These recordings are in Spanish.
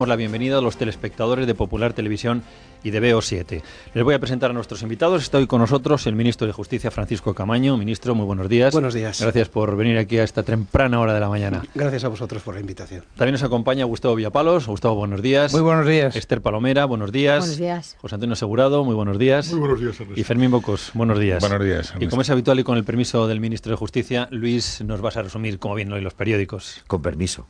La bienvenida a los telespectadores de Popular Televisión y de BO7. Les voy a presentar a nuestros invitados. Está hoy con nosotros el ministro de Justicia, Francisco Camaño. Ministro, muy buenos días. Buenos días. Gracias por venir aquí a esta temprana hora de la mañana. Gracias a vosotros por la invitación. También nos acompaña Gustavo Villapalos. Gustavo, buenos días. Muy buenos días. Esther Palomera, buenos días. Buenos días. José Antonio Segurado, muy buenos días. Muy buenos días, Ernesto. Y Fermín Bocos, buenos días. Buenos días, Ernesto. Y como es habitual y con el permiso del ministro de Justicia, Luis, nos vas a resumir cómo vienen hoy los periódicos. Con permiso.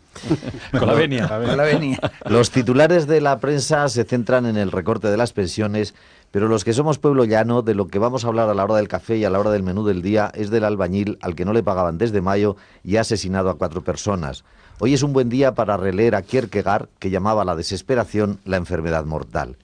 Con la venia. Con la venia. Los titulares de la prensa se centran en el recorte de las pensiones, pero los que somos pueblo llano, de lo que vamos a hablar a la hora del café y a la hora del menú del día es del albañil al que no le pagaban desde mayo y ha asesinado a 4 personas. Hoy es un buen día para releer a Kierkegaard, que llamaba a la desesperación la enfermedad mortal.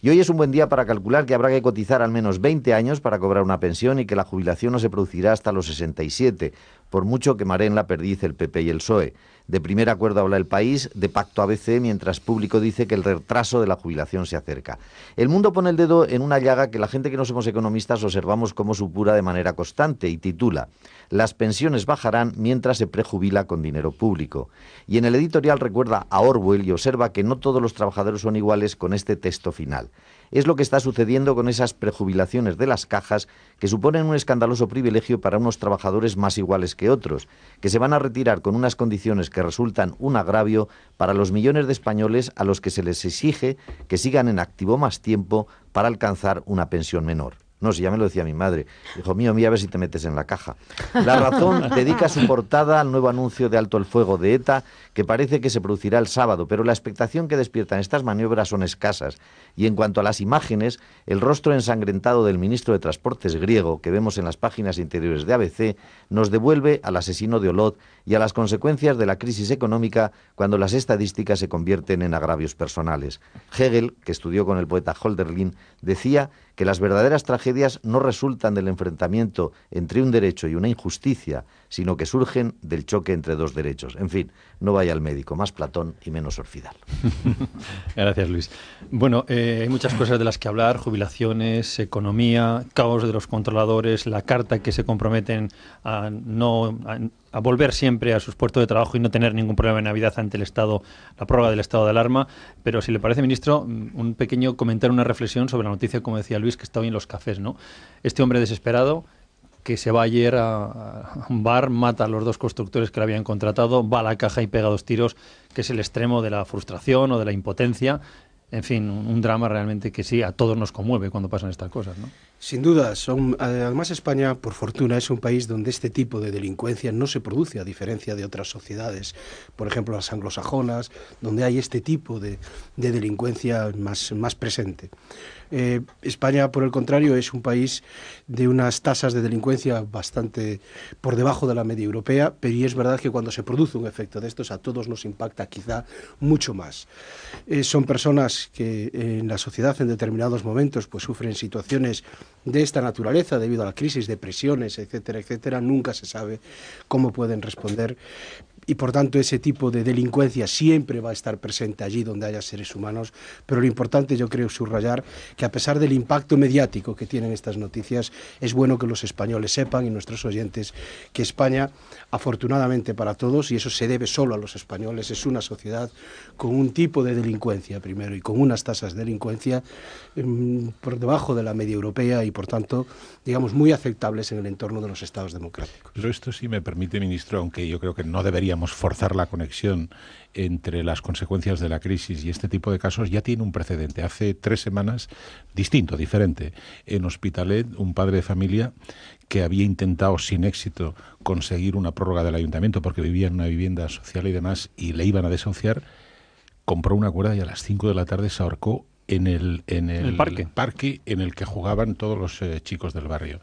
Y hoy es un buen día para calcular que habrá que cotizar al menos 20 años para cobrar una pensión y que la jubilación no se producirá hasta los 67, por mucho que mareen la perdiz el PP y el PSOE. De primer acuerdo habla El País, de pacto ABC, mientras Público dice que el retraso de la jubilación se acerca. El Mundo pone el dedo en una llaga que la gente que no somos economistas observamos como supura de manera constante y titula: las pensiones bajarán mientras se prejubila con dinero público. Y en el editorial recuerda a Orwell y observa que no todos los trabajadores son iguales con este texto final. Es lo que está sucediendo con esas prejubilaciones de las cajas, que suponen un escandaloso privilegio para unos trabajadores más iguales que otros, que se van a retirar con unas condiciones que resultan un agravio para los millones de españoles a los que se les exige que sigan en activo más tiempo para alcanzar una pensión menor. No, si ya me lo decía mi madre. Hijo mío, mira a ver si te metes en la caja. La Razón dedica su portada al nuevo anuncio de alto el fuego de ETA, que parece que se producirá el sábado, pero la expectación que despiertan estas maniobras son escasas. Y en cuanto a las imágenes, el rostro ensangrentado del ministro de Transportes griego, que vemos en las páginas interiores de ABC, nos devuelve al asesino de Olot y a las consecuencias de la crisis económica cuando las estadísticas se convierten en agravios personales. Hegel, que estudió con el poeta Hölderlin, decía que las verdaderas tragedias no resultan del enfrentamiento entre un derecho y una injusticia, sino que surgen del choque entre dos derechos. En fin, no vaya al médico, más Platón y menos Orfidal. Gracias, Luis. Bueno, hay muchas cosas de las que hablar: jubilaciones, economía, caos de los controladores, la carta que se comprometen a volver siempre a sus puestos de trabajo y no tener ningún problema en Navidad ante el Estado, la prórroga del estado de alarma. Pero si le parece, ministro, un pequeño comentario, una reflexión sobre la noticia, como decía Luis, que está hoy en los cafés, ¿no? Este hombre desesperado que se va ayer a un bar, mata a los 2 constructores que le habían contratado, va a la caja y pega 2 tiros, que es el extremo de la frustración o de la impotencia. En fin, un drama realmente que sí, a todos nos conmueve cuando pasan estas cosas, ¿no? Sin duda, además España, por fortuna, es un país donde este tipo de delincuencia no se produce, a diferencia de otras sociedades, por ejemplo las anglosajonas, donde hay este tipo de delincuencia más presente. España, por el contrario, es un país de unas tasas de delincuencia bastante por debajo de la media europea, pero y es verdad que cuando se produce un efecto de estos a todos nos impacta quizá mucho más. Son personas que en la sociedad en determinados momentos pues sufren situaciones de esta naturaleza debido a la crisis, depresiones, etcétera, etcétera. Nunca se sabe cómo pueden responder. Y por tanto ese tipo de delincuencia siempre va a estar presente allí donde haya seres humanos, pero lo importante yo creo subrayar que a pesar del impacto mediático que tienen estas noticias, es bueno que los españoles sepan y nuestros oyentes que España, afortunadamente para todos, y eso se debe solo a los españoles, es una sociedad con un tipo de delincuencia primero y con unas tasas de delincuencia por debajo de la media europea y por tanto, digamos, muy aceptables en el entorno de los estados democráticos. Pero esto sí me permite, ministro, aunque yo creo que no deberíamos forzar la conexión entre las consecuencias de la crisis y este tipo de casos, ya tiene un precedente. Hace 3 semanas, diferente, en Hospitalet, un padre de familia que había intentado sin éxito conseguir una prórroga del ayuntamiento porque vivía en una vivienda social y demás y le iban a desahuciar, compró una cuerda y a las 5 de la tarde se ahorcó en el parque en el que jugaban todos los chicos del barrio.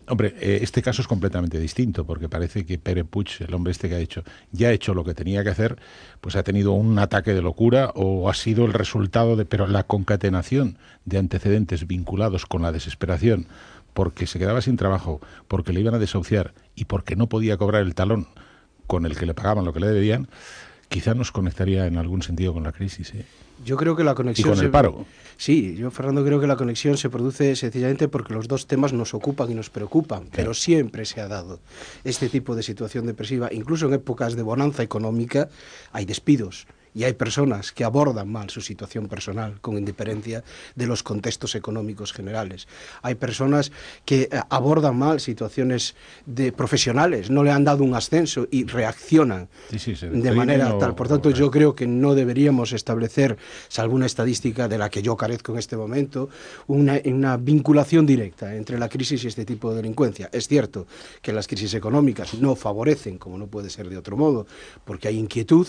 Hombre, este caso es completamente distinto porque parece que Pere Puig, el hombre este que ya ha hecho lo que tenía que hacer, pues ha tenido un ataque de locura o ha sido el resultado pero la concatenación de antecedentes vinculados con la desesperación porque se quedaba sin trabajo, porque le iban a desahuciar y porque no podía cobrar el talón con el que le pagaban lo que le debían, quizá nos conectaría en algún sentido con la crisis, ¿eh? Yo creo que la conexión... Y con el paro. Sí, yo, Fernando, creo que la conexión se produce sencillamente porque los dos temas nos ocupan y nos preocupan, pero siempre se ha dado este tipo de situación depresiva. Incluso en épocas de bonanza económica hay despidos Y hay personas que abordan mal su situación personal, con independencia de los contextos económicos generales. Hay personas que abordan mal situaciones profesionales, no le han dado un ascenso y reaccionan de manera tal. Por tanto, yo creo que no deberíamos establecer, salvo una estadística de la que yo carezco en este momento, una vinculación directa entre la crisis y este tipo de delincuencia. Es cierto que las crisis económicas no favorecen, como no puede ser de otro modo, porque hay inquietud,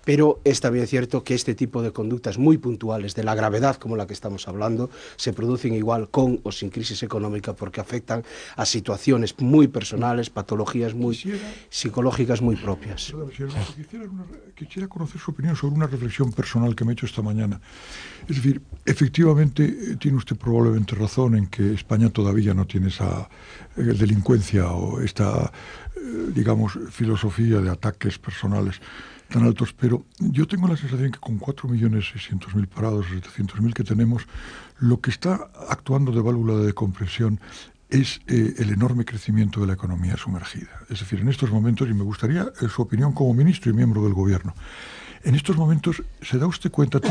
pero es también cierto que este tipo de conductas muy puntuales, de la gravedad como la que estamos hablando, se producen igual con o sin crisis económica porque afectan a situaciones muy personales, patologías muy psicológicas muy propias. Quisiera conocer su opinión sobre una reflexión personal que me he hecho esta mañana. Es decir, efectivamente tiene usted probablemente razón en que España todavía no tiene esa delincuencia o esta, digamos, filosofía de ataques personales tan altos, pero yo tengo la sensación que con 4.600.000 parados, 700.000 que tenemos, lo que está actuando de válvula de compresión es el enorme crecimiento de la economía sumergida. Es decir, en estos momentos, y me gustaría su opinión como ministro y miembro del Gobierno, en estos momentos, ¿se da usted cuenta,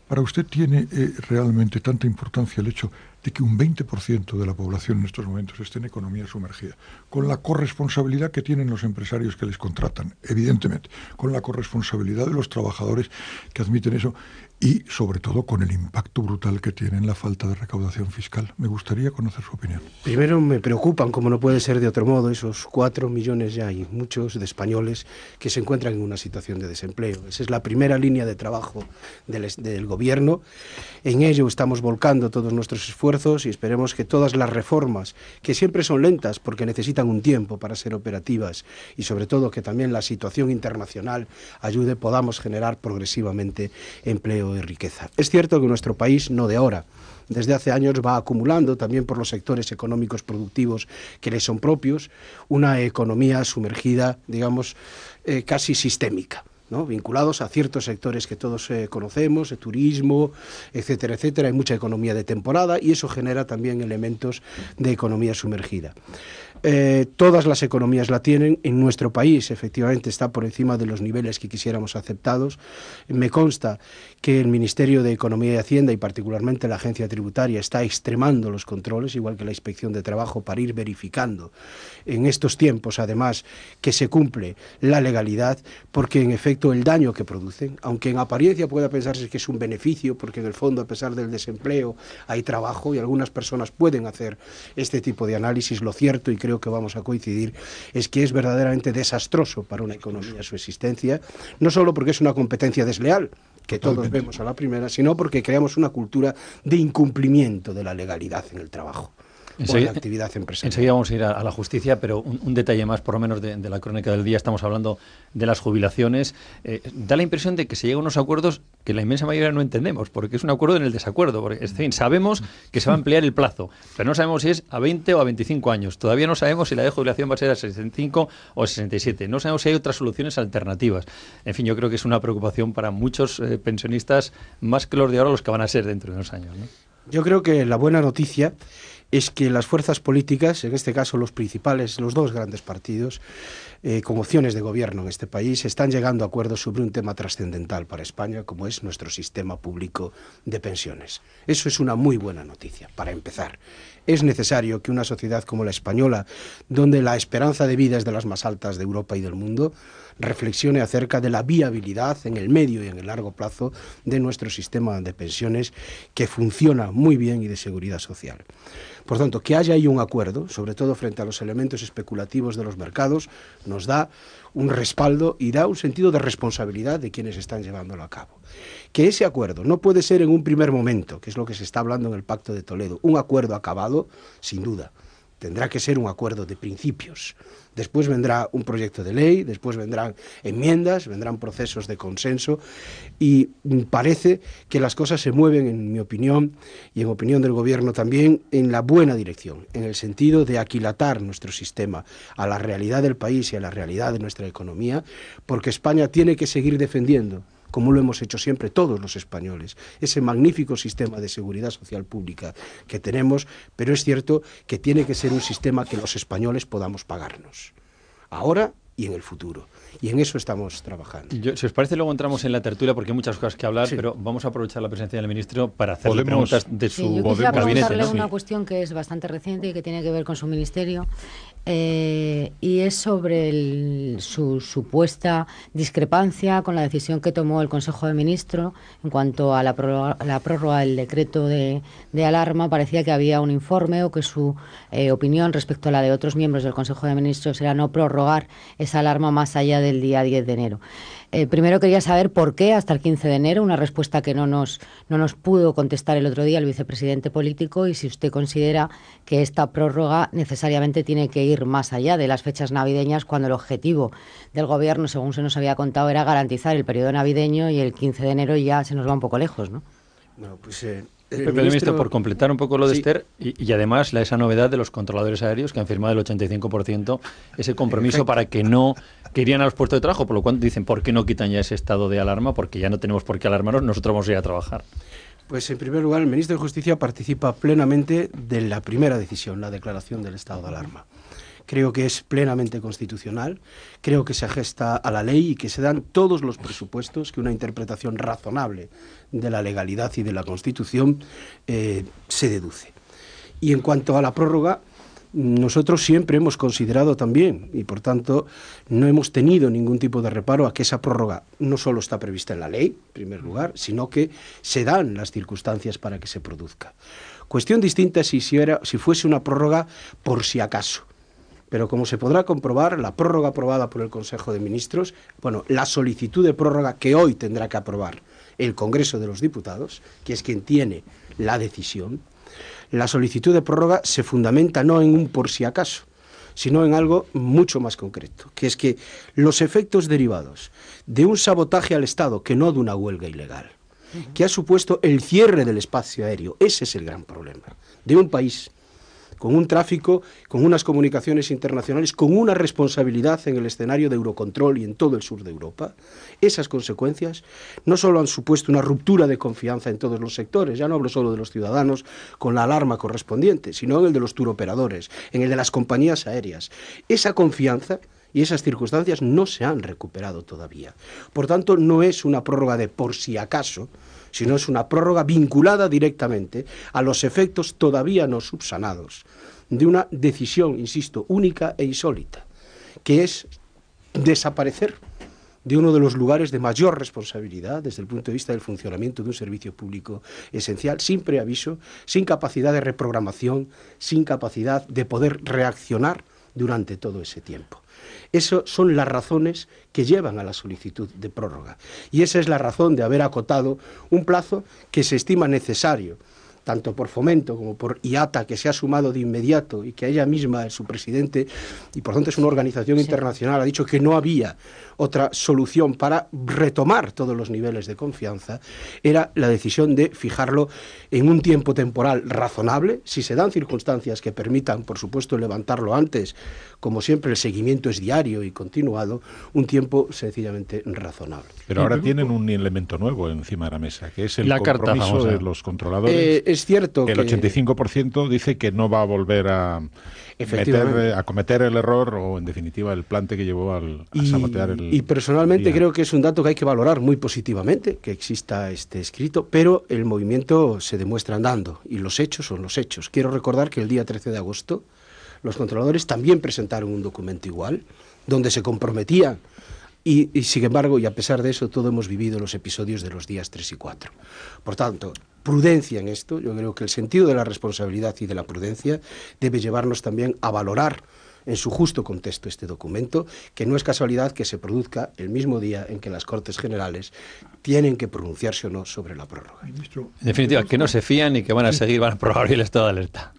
para usted tiene realmente tanta importancia el hecho de que un 20% de la población en estos momentos esté en economía sumergida, con la corresponsabilidad que tienen los empresarios que les contratan, evidentemente, con la corresponsabilidad de los trabajadores que admiten eso y, sobre todo, con el impacto brutal que tiene en la falta de recaudación fiscal? Me gustaría conocer su opinión. Primero, me preocupan, como no puede ser de otro modo, esos 4 millones ya y muchos de españoles que se encuentran en una situación de desempleo. Esa es la primera línea de trabajo del Gobierno. En ello estamos volcando todos nuestros esfuerzos y esperemos que todas las reformas, que siempre son lentas porque necesitan un tiempo para ser operativas y sobre todo que también la situación internacional ayude, podamos generar progresivamente empleo y riqueza. Es cierto que nuestro país, no de ahora, desde hace años va acumulando, también por los sectores económicos productivos que le son propios, una economía sumergida, digamos, casi sistémica, ¿no? Vinculados a ciertos sectores que todos conocemos, el turismo, etcétera, etcétera. Hay mucha economía de temporada y eso genera también elementos de economía sumergida. Todas las economías la tienen. En nuestro país, efectivamente, está por encima de los niveles que quisiéramos aceptados. Me consta que el Ministerio de Economía y Hacienda, y particularmente la Agencia Tributaria, está extremando los controles, igual que la Inspección de Trabajo, para ir verificando en estos tiempos, además, que se cumple la legalidad, porque en efecto el daño que producen, aunque en apariencia pueda pensarse que es un beneficio, porque en el fondo, a pesar del desempleo, hay trabajo y algunas personas pueden hacer este tipo de análisis, lo cierto, y creo que vamos a coincidir, es que es verdaderamente desastroso para una economía su existencia, no solo porque es una competencia desleal, que todos vemos a la primera, sino porque creamos una cultura de incumplimiento de la legalidad en el trabajo. Enseguida, la actividad empresarial. Enseguida vamos a ir a la justicia, pero un detalle más, por lo menos, de la crónica del día. Estamos hablando de las jubilaciones. Da la impresión de que se llegan a unos acuerdos que la inmensa mayoría no entendemos, porque es un acuerdo en el desacuerdo. Porque, es decir, sabemos que se va a ampliar el plazo, pero no sabemos si es a 20 o a 25 años. Todavía no sabemos si la de jubilación va a ser a 65 o a 67. No sabemos si hay otras soluciones alternativas. En fin, yo creo que es una preocupación para muchos pensionistas, más que los de ahora, los que van a ser dentro de unos años, ¿no? Yo creo que la buena noticia es que las fuerzas políticas, en este caso los principales, los dos grandes partidos, con opciones de gobierno en este país, están llegando a acuerdos sobre un tema trascendental para España, como es nuestro sistema público de pensiones. Eso es una muy buena noticia, para empezar. Es necesario que una sociedad como la española, donde la esperanza de vida es de las más altas de Europa y del mundo, reflexione acerca de la viabilidad en el medio y en el largo plazo de nuestro sistema de pensiones, que funciona muy bien y de seguridad social. Por tanto, que haya ahí un acuerdo, sobre todo frente a los elementos especulativos de los mercados, nos da un respaldo y da un sentido de responsabilidad de quienes están llevándolo a cabo. Que ese acuerdo no puede ser en un primer momento, que es lo que se está hablando en el Pacto de Toledo, un acuerdo acabado, sin duda. Tendrá que ser un acuerdo de principios. Después vendrá un proyecto de ley, después vendrán enmiendas, vendrán procesos de consenso y parece que las cosas se mueven, en mi opinión, y en opinión del Gobierno también, en la buena dirección, en el sentido de aquilatar nuestro sistema a la realidad del país y a la realidad de nuestra economía, porque España tiene que seguir defendiendo, como lo hemos hecho siempre todos los españoles, ese magnífico sistema de seguridad social pública que tenemos, pero es cierto que tiene que ser un sistema que los españoles podamos pagarnos, ahora y en el futuro. Y en eso estamos trabajando. Si os parece, luego entramos en la tertulia porque hay muchas cosas que hablar, pero vamos a aprovechar la presencia del ministro para hacerle preguntas de su yo quisiera preguntarle gabinete, una cuestión que es bastante reciente y que tiene que ver con su ministerio, y es sobre su supuesta discrepancia con la decisión que tomó el Consejo de Ministros en cuanto a la prórroga del decreto de alarma. Parecía que había un informe o que su opinión respecto a la de otros miembros del Consejo de Ministros era no prorrogar esa alarma más allá del día 10 de enero. Primero quería saber por qué hasta el 15 de enero, una respuesta que no nos pudo contestar el otro día el vicepresidente político, y si usted considera que esta prórroga necesariamente tiene que ir más allá de las fechas navideñas, cuando el objetivo del Gobierno, según se nos había contado, era garantizar el periodo navideño, y el 15 de enero ya se nos va un poco lejos, ¿no? No, pues el ministro, por completar un poco lo de Esther, y además esa novedad de los controladores aéreos que han firmado el 85% ese compromiso para que irían a los puestos de trabajo, por lo cual dicen, ¿por qué no quitan ya ese estado de alarma? Porque ya no tenemos por qué alarmarnos, nosotros vamos a ir a trabajar. Pues en primer lugar, el ministro de Justicia participa plenamente de la primera decisión, la declaración del estado de alarma. Creo que es plenamente constitucional, creo que se ajesta a la ley y que se dan todos los presupuestos que una interpretación razonable de la legalidad y de la Constitución se deduce. Y en cuanto a la prórroga, nosotros siempre hemos considerado también, y por tanto no hemos tenido ningún tipo de reparo a que esa prórroga no solo está prevista en la ley, en primer lugar, sino que se dan las circunstancias para que se produzca. Cuestión distinta si fuese una prórroga por si acaso. Pero como se podrá comprobar, la prórroga aprobada por el Consejo de Ministros, la solicitud de prórroga que hoy tendrá que aprobar el Congreso de los Diputados, que es quien tiene la decisión, la solicitud de prórroga se fundamenta no en un por si acaso, sino en algo mucho más concreto, que es que los efectos derivados de un sabotaje al Estado, que no de una huelga ilegal, que ha supuesto el cierre del espacio aéreo, ese es el gran problema, de un país con un tráfico, con unas comunicaciones internacionales, con una responsabilidad en el escenario de Eurocontrol y en todo el sur de Europa. Esas consecuencias no solo han supuesto una ruptura de confianza en todos los sectores, ya no hablo solo de los ciudadanos con la alarma correspondiente, sino en el de los turoperadores, en el de las compañías aéreas. Esa confianza y esas circunstancias no se han recuperado todavía. Por tanto, no es una prórroga de por si acaso, sino es una prórroga vinculada directamente a los efectos todavía no subsanados de una decisión, insisto, única e insólita, que es desaparecer de uno de los lugares de mayor responsabilidad desde el punto de vista del funcionamiento de un servicio público esencial, sin preaviso, sin capacidad de reprogramación, sin capacidad de poder reaccionar durante todo ese tiempo. Esas son las razones que llevan a la solicitud de prórroga. Y esa es la razón de haber acotado un plazo que se estima necesario, tanto por Fomento como por IATA, que se ha sumado de inmediato y que ella misma, su presidente, y por tanto es una organización internacional, ha dicho que no había otra solución para retomar todos los niveles de confianza, era la decisión de fijarlo en un tiempo temporal razonable. Si se dan circunstancias que permitan, por supuesto, levantarlo antes, como siempre el seguimiento es diario y continuado, un tiempo sencillamente razonable. Pero ahora tienen un elemento nuevo encima de la mesa, que es el compromiso compromiso de los controladores. Es cierto que el 85% dice que no va a volver a cometer el error o, en definitiva, el plante que llevó a sabotear el... Y personalmente creo que es un dato que hay que valorar muy positivamente, que exista este escrito, pero el movimiento se demuestra andando y los hechos son los hechos. Quiero recordar que el día 13 de agosto los controladores también presentaron un documento igual, donde se comprometían y sin embargo, y a pesar de eso, todos hemos vivido los episodios de los días 3 y 4. Por tanto, prudencia en esto. Yo creo que el sentido de la responsabilidad y de la prudencia debe llevarnos también a valorar en su justo contexto este documento, que no es casualidad que se produzca el mismo día en que las Cortes Generales tienen que pronunciarse o no sobre la prórroga. En definitiva, que no se fían y que van a seguir, van a prorrogar el estado de alerta.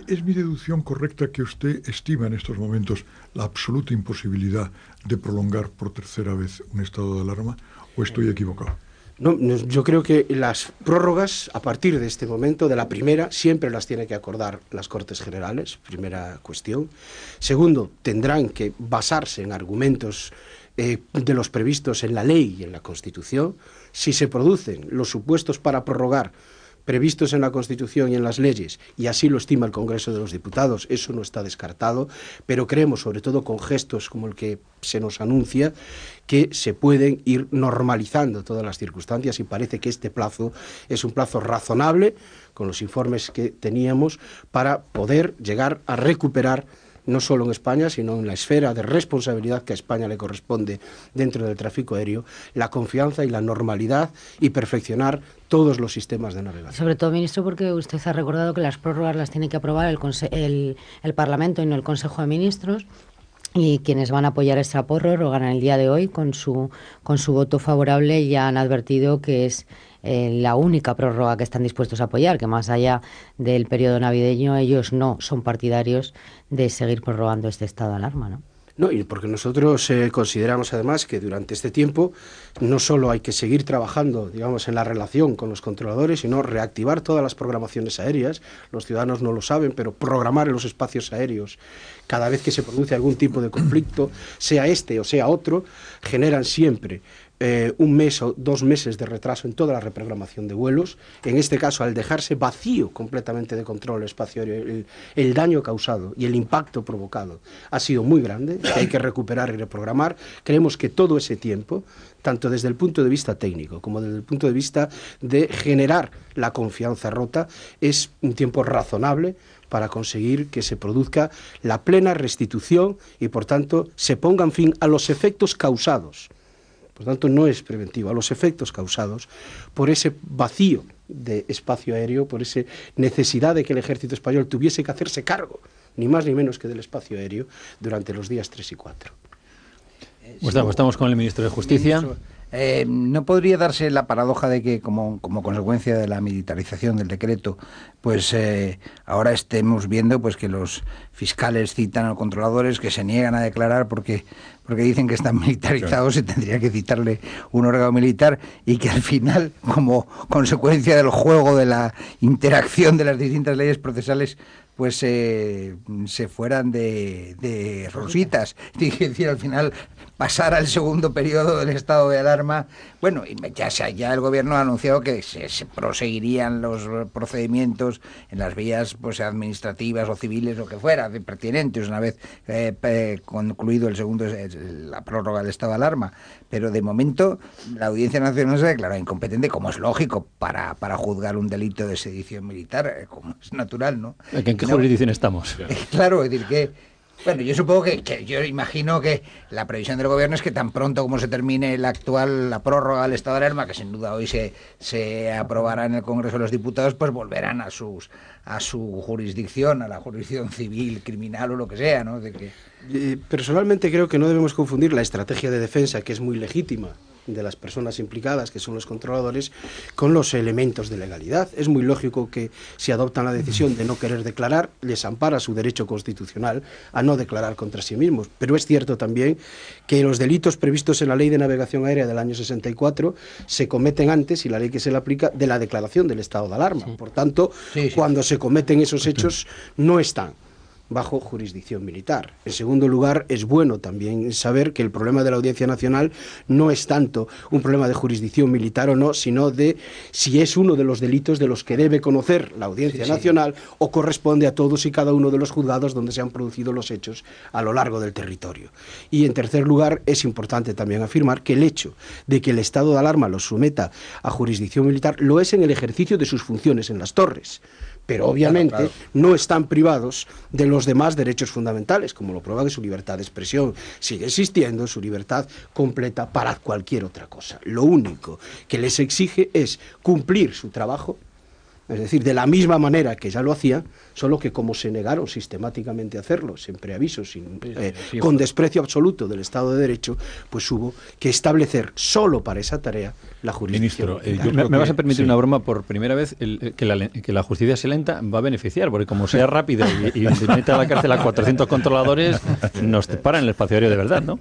¿Es mi deducción correcta que usted estima en estos momentos la absoluta imposibilidad de prolongar por tercera vez un estado de alarma, o estoy equivocado? No, yo creo que las prórrogas, a partir de este momento, de la primera, siempre las tiene que acordar las Cortes Generales, primera cuestión. Segundo, tendrán que basarse en argumentos de los previstos en la ley y en la Constitución. Si se producen los supuestos para prorrogar, previstos en la Constitución y en las leyes, y así lo estima el Congreso de los Diputados, eso no está descartado, pero creemos, sobre todo con gestos como el que se nos anuncia, que se pueden ir normalizando todas las circunstancias, y parece que este plazo es un plazo razonable, con los informes que teníamos, para poder llegar a recuperar, no solo en España, sino en la esfera de responsabilidad que a España le corresponde dentro del tráfico aéreo, la confianza y la normalidad, y perfeccionar todos los sistemas de navegación. Sobre todo, ministro, porque usted ha recordado que las prórrogas las tiene que aprobar el Parlamento y no el Consejo de Ministros, y quienes van a apoyar esta prórroga en el día de hoy con su voto favorable ya han advertido que es la única prórroga que están dispuestos a apoyar, que más allá del periodo navideño ellos no son partidarios de seguir prorrogando este estado de alarma, ¿no? No, y porque nosotros consideramos además que durante este tiempo no solo hay que seguir trabajando, digamos, en la relación con los controladores, sino reactivar todas las programaciones aéreas. Los ciudadanos no lo saben, pero programar en los espacios aéreos cada vez que se produce algún tipo de conflicto, sea este o sea otro, generan siempre un mes o 2 meses de retraso en toda la reprogramación de vuelos. En este caso, al dejarse vacío completamente de control el espacio aéreo, el daño causado y el impacto provocado ha sido muy grande, que hay que recuperar y reprogramar. Creemos que todo ese tiempo, tanto desde el punto de vista técnico como desde el punto de vista de generar la confianza rota, es un tiempo razonable para conseguir que se produzca la plena restitución y, por tanto, se pongan fin a los efectos causados. Por tanto, no es preventivo, a los efectos causados por ese vacío de espacio aéreo, por esa necesidad de que el ejército español tuviese que hacerse cargo, ni más ni menos que del espacio aéreo, durante los días 3 y 4. Estamos con el ministro de Justicia. ¿No podría darse la paradoja de que como consecuencia de la militarización del decreto, pues ahora estemos viendo pues que los fiscales citan a los controladores que se niegan a declarar porque dicen que están militarizados y tendría que citarle un órgano militar, y que al final, como consecuencia del juego de la interacción de las distintas leyes procesales, pues se fueran de rositas? Es decir, al final pasar al segundo periodo del estado de alarma. Bueno, y ya el gobierno ha anunciado que se proseguirían los procedimientos en las vías pues administrativas o civiles, lo que fuera, pertinentes, una vez concluido la prórroga del estado de alarma. Pero de momento la Audiencia Nacional se ha declarado incompetente, como es lógico, para juzgar un delito de sedición militar, como es natural, ¿no? ¿En qué jurisdicción estamos? Claro, es decir que... Bueno, yo supongo que yo imagino que la previsión del gobierno es que tan pronto como se termine la prórroga del estado de alarma, que sin duda hoy se aprobará en el Congreso de los Diputados, pues volverán a su jurisdicción, a la jurisdicción civil, criminal o lo que sea, ¿no? Personalmente creo que no debemos confundir la estrategia de defensa, que es muy legítima, de las personas implicadas, que son los controladores, con los elementos de legalidad. Es muy lógico que si adoptan la decisión de no querer declarar, les ampara su derecho constitucional a no declarar contra sí mismos. Pero es cierto también que los delitos previstos en la Ley de Navegación Aérea del año 64 se cometen antes, y la ley que se le aplica, de la declaración del estado de alarma. Por tanto, cuando se cometen esos hechos, no están bajo jurisdicción militar. En segundo lugar, es bueno también saber que el problema de la Audiencia Nacional no es tanto un problema de jurisdicción militar o no, sino de si es uno de los delitos de los que debe conocer la Audiencia Nacional o corresponde a todos y cada uno de los juzgados donde se han producido los hechos a lo largo del territorio. Y en tercer lugar, es importante también afirmar que el hecho de que el estado de alarma los someta a jurisdicción militar lo es en el ejercicio de sus funciones en las torres. Pero obviamente no están privados de los demás derechos fundamentales, como lo prueba que su libertad de expresión sigue existiendo, su libertad completa para cualquier otra cosa. Lo único que les exige es cumplir su trabajo, es decir, de la misma manera que ya lo hacían, solo que como se negaron sistemáticamente a hacerlo, sin preaviso, con desprecio absoluto del Estado de Derecho, pues hubo que establecer solo para esa tarea la jurisdicción. Ministro, ¿me vas a permitir una broma? Por primera vez, que la justicia sea lenta va a beneficiar, porque como sea rápida y mete a la cárcel a 400 controladores, nos paran el espacio aéreo de verdad, ¿no?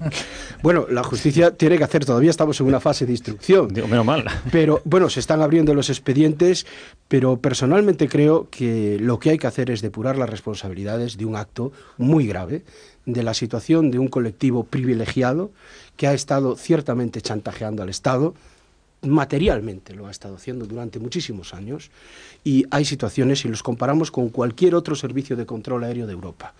Bueno, la justicia tiene que hacer, todavía estamos en una fase de instrucción. Digo, menos mal. Pero, bueno, se están abriendo los expedientes, pero personalmente creo que lo que hay que hacer es depurar las responsabilidades de un acto muy grave, de la situación de un colectivo privilegiado que ha estado ciertamente chantajeando al Estado, materialmente lo ha estado haciendo durante muchísimos años, y hay situaciones, si los comparamos con cualquier otro servicio de control aéreo de Europa,